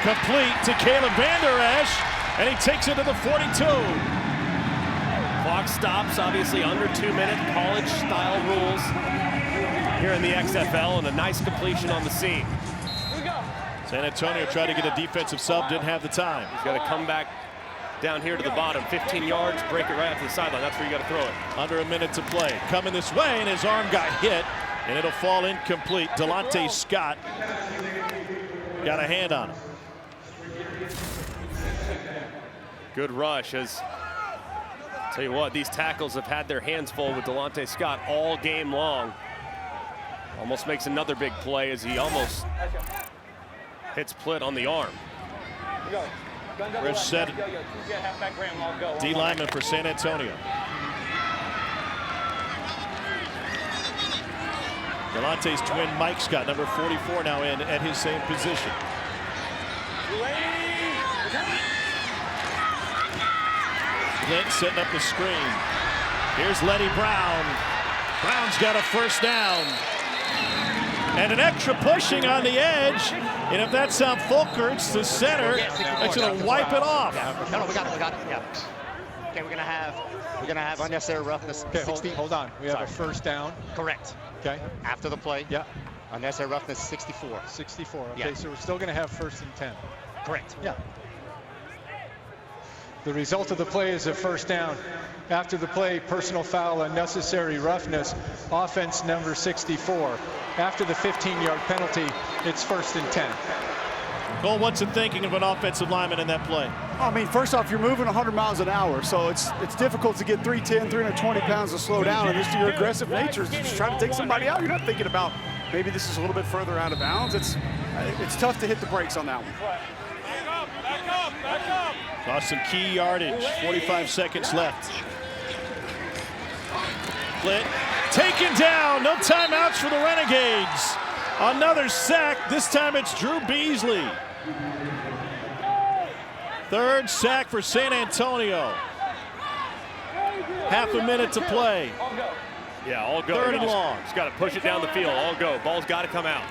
Complete to Caleb Van Der Esch, and he takes it to the 42. Clock stops, obviously under 2-minute college-style rules here in the XFL, and a nice completion on the seam. San Antonio tried to get a defensive sub, didn't have the time. He's got to come back down here to the bottom, 15 yards, break it right after the sideline. That's where you got to throw it. Under a minute to play. Coming this way, and his arm got hit, and it'll fall incomplete. Delonte Scott got a hand on him. Good rush. As tell you what, these tackles have had their hands full with Delonte Scott all game long. Almost makes another big play as he almost hits Plitt on the arm. Rich said D lineman for San Antonio. Delonte's twin Mike Scott, number 44, now in at his same position. Flint setting up the screen. Here's Lenny Brown. Brown's got a first down. And an extra pushing on the edge. And if that's Fulkerts, the center, that's going to wipe it off. No, we got it. Yeah. Okay, we're gonna have unnecessary roughness. Okay, hold on. We have a first down. Correct. Okay. After the play. Yeah. Unnecessary roughness 64. 64. Okay, yeah. So we're still gonna have 1st and 10. Correct. Yeah. The result of the play is a first down. After the play, personal foul, unnecessary roughness, offense number 64. After the 15-yard penalty, it's 1st and 10. Cole, what's the thinking of an offensive lineman in that play? I mean, first off, you're moving 100 miles an hour, so it's difficult to get 310, 320 pounds to slow down, and just your aggressive nature is just trying to take somebody out. You're not thinking about maybe this is a little bit further out of bounds. It's tough to hit the brakes on that one. Back up. Lost some key yardage. 45 seconds left. Plitt taken down. No timeouts for the Renegades. Another sack. This time it's Drew Beasley. 3rd sack for San Antonio. Half a minute to play. Yeah, all go. 3rd and long. Just got to push it down the field. All go. Ball's got to come out.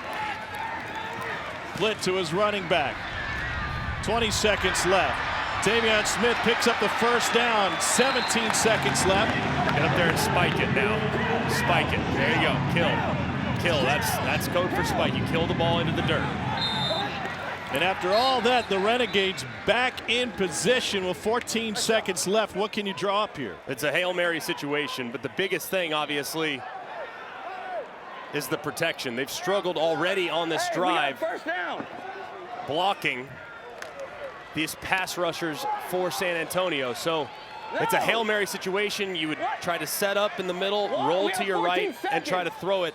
Plitt to his running back. 20 seconds left. Davion Smith picks up the first down. 17 seconds left. Get up there and spike it now. Spike it. There you go. Kill. That's code for spike. You kill the ball into the dirt. And after all that, the Renegades back in position with 14 seconds left. What can you draw up here? It's a Hail Mary situation, but the biggest thing, obviously, is the protection. They've struggled already on this drive, blocking these pass rushers for San Antonio. So it's a Hail Mary situation. You would try to set up in the middle, roll to your right, and try to throw it.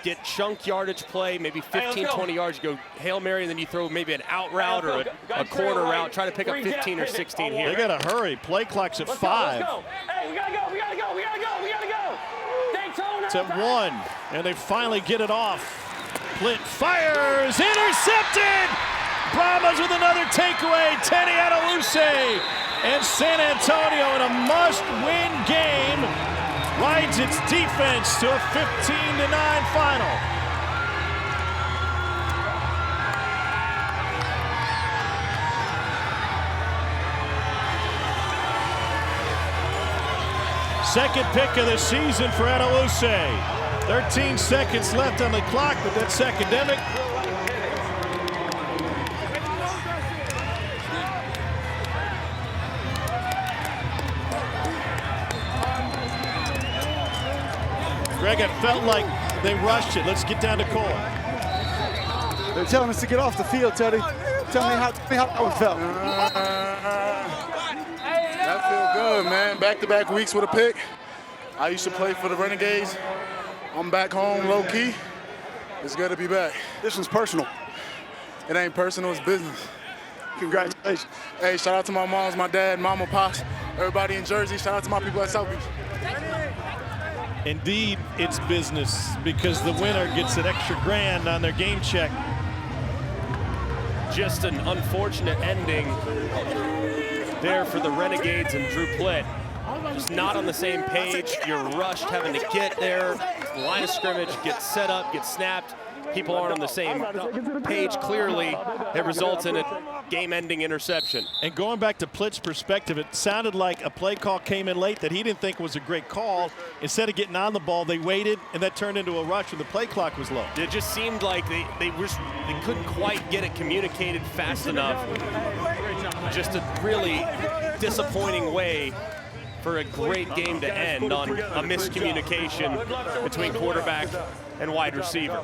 Get chunk yardage play, maybe 15, 20 yards. You go Hail Mary, and then you throw maybe an out route or a corner route. Try to pick up 15 or 16 here. They got to hurry. Play clock's at 5. Hey, we gotta go. It's at 1, and they finally get it off. Plitt fires, intercepted! Brahmas with another takeaway. Teddy Adewuse, and San Antonio in a must-win game rides its defense to a 15-9 final. Second pick of the season for Adewuse. 13 seconds left on the clock, but that's academic. Greg, it felt like they rushed it. Let's get down to Cole. They're telling us to get off the field, Teddy. Tell me how that one felt. That feel good, man. Back-to-back weeks with a pick. I used to play for the Renegades. I'm back home, low-key. It's good to be back. This one's personal. It ain't personal, it's business. Congratulations. Hey, shout out to my moms, my dad, mama, pops, everybody in Jersey. Shout out to my people at South Beach. Indeed, it's business because the winner gets an extra grand on their game check. Just an unfortunate ending there for the Renegades and Drew Plitt. Just not on the same page. You're rushed having to get there. Line of scrimmage, get set up, get snapped. People aren't on the same page clearly. It results in a game-ending interception. And going back to Plitt's perspective, it sounded like a play call came in late that he didn't think was a great call. Instead of getting on the ball, they waited, and that turned into a rush when the play clock was low. It just seemed like they couldn't quite get it communicated fast enough. Just a really disappointing way for a great game to end on a miscommunication between quarterback and wide receiver.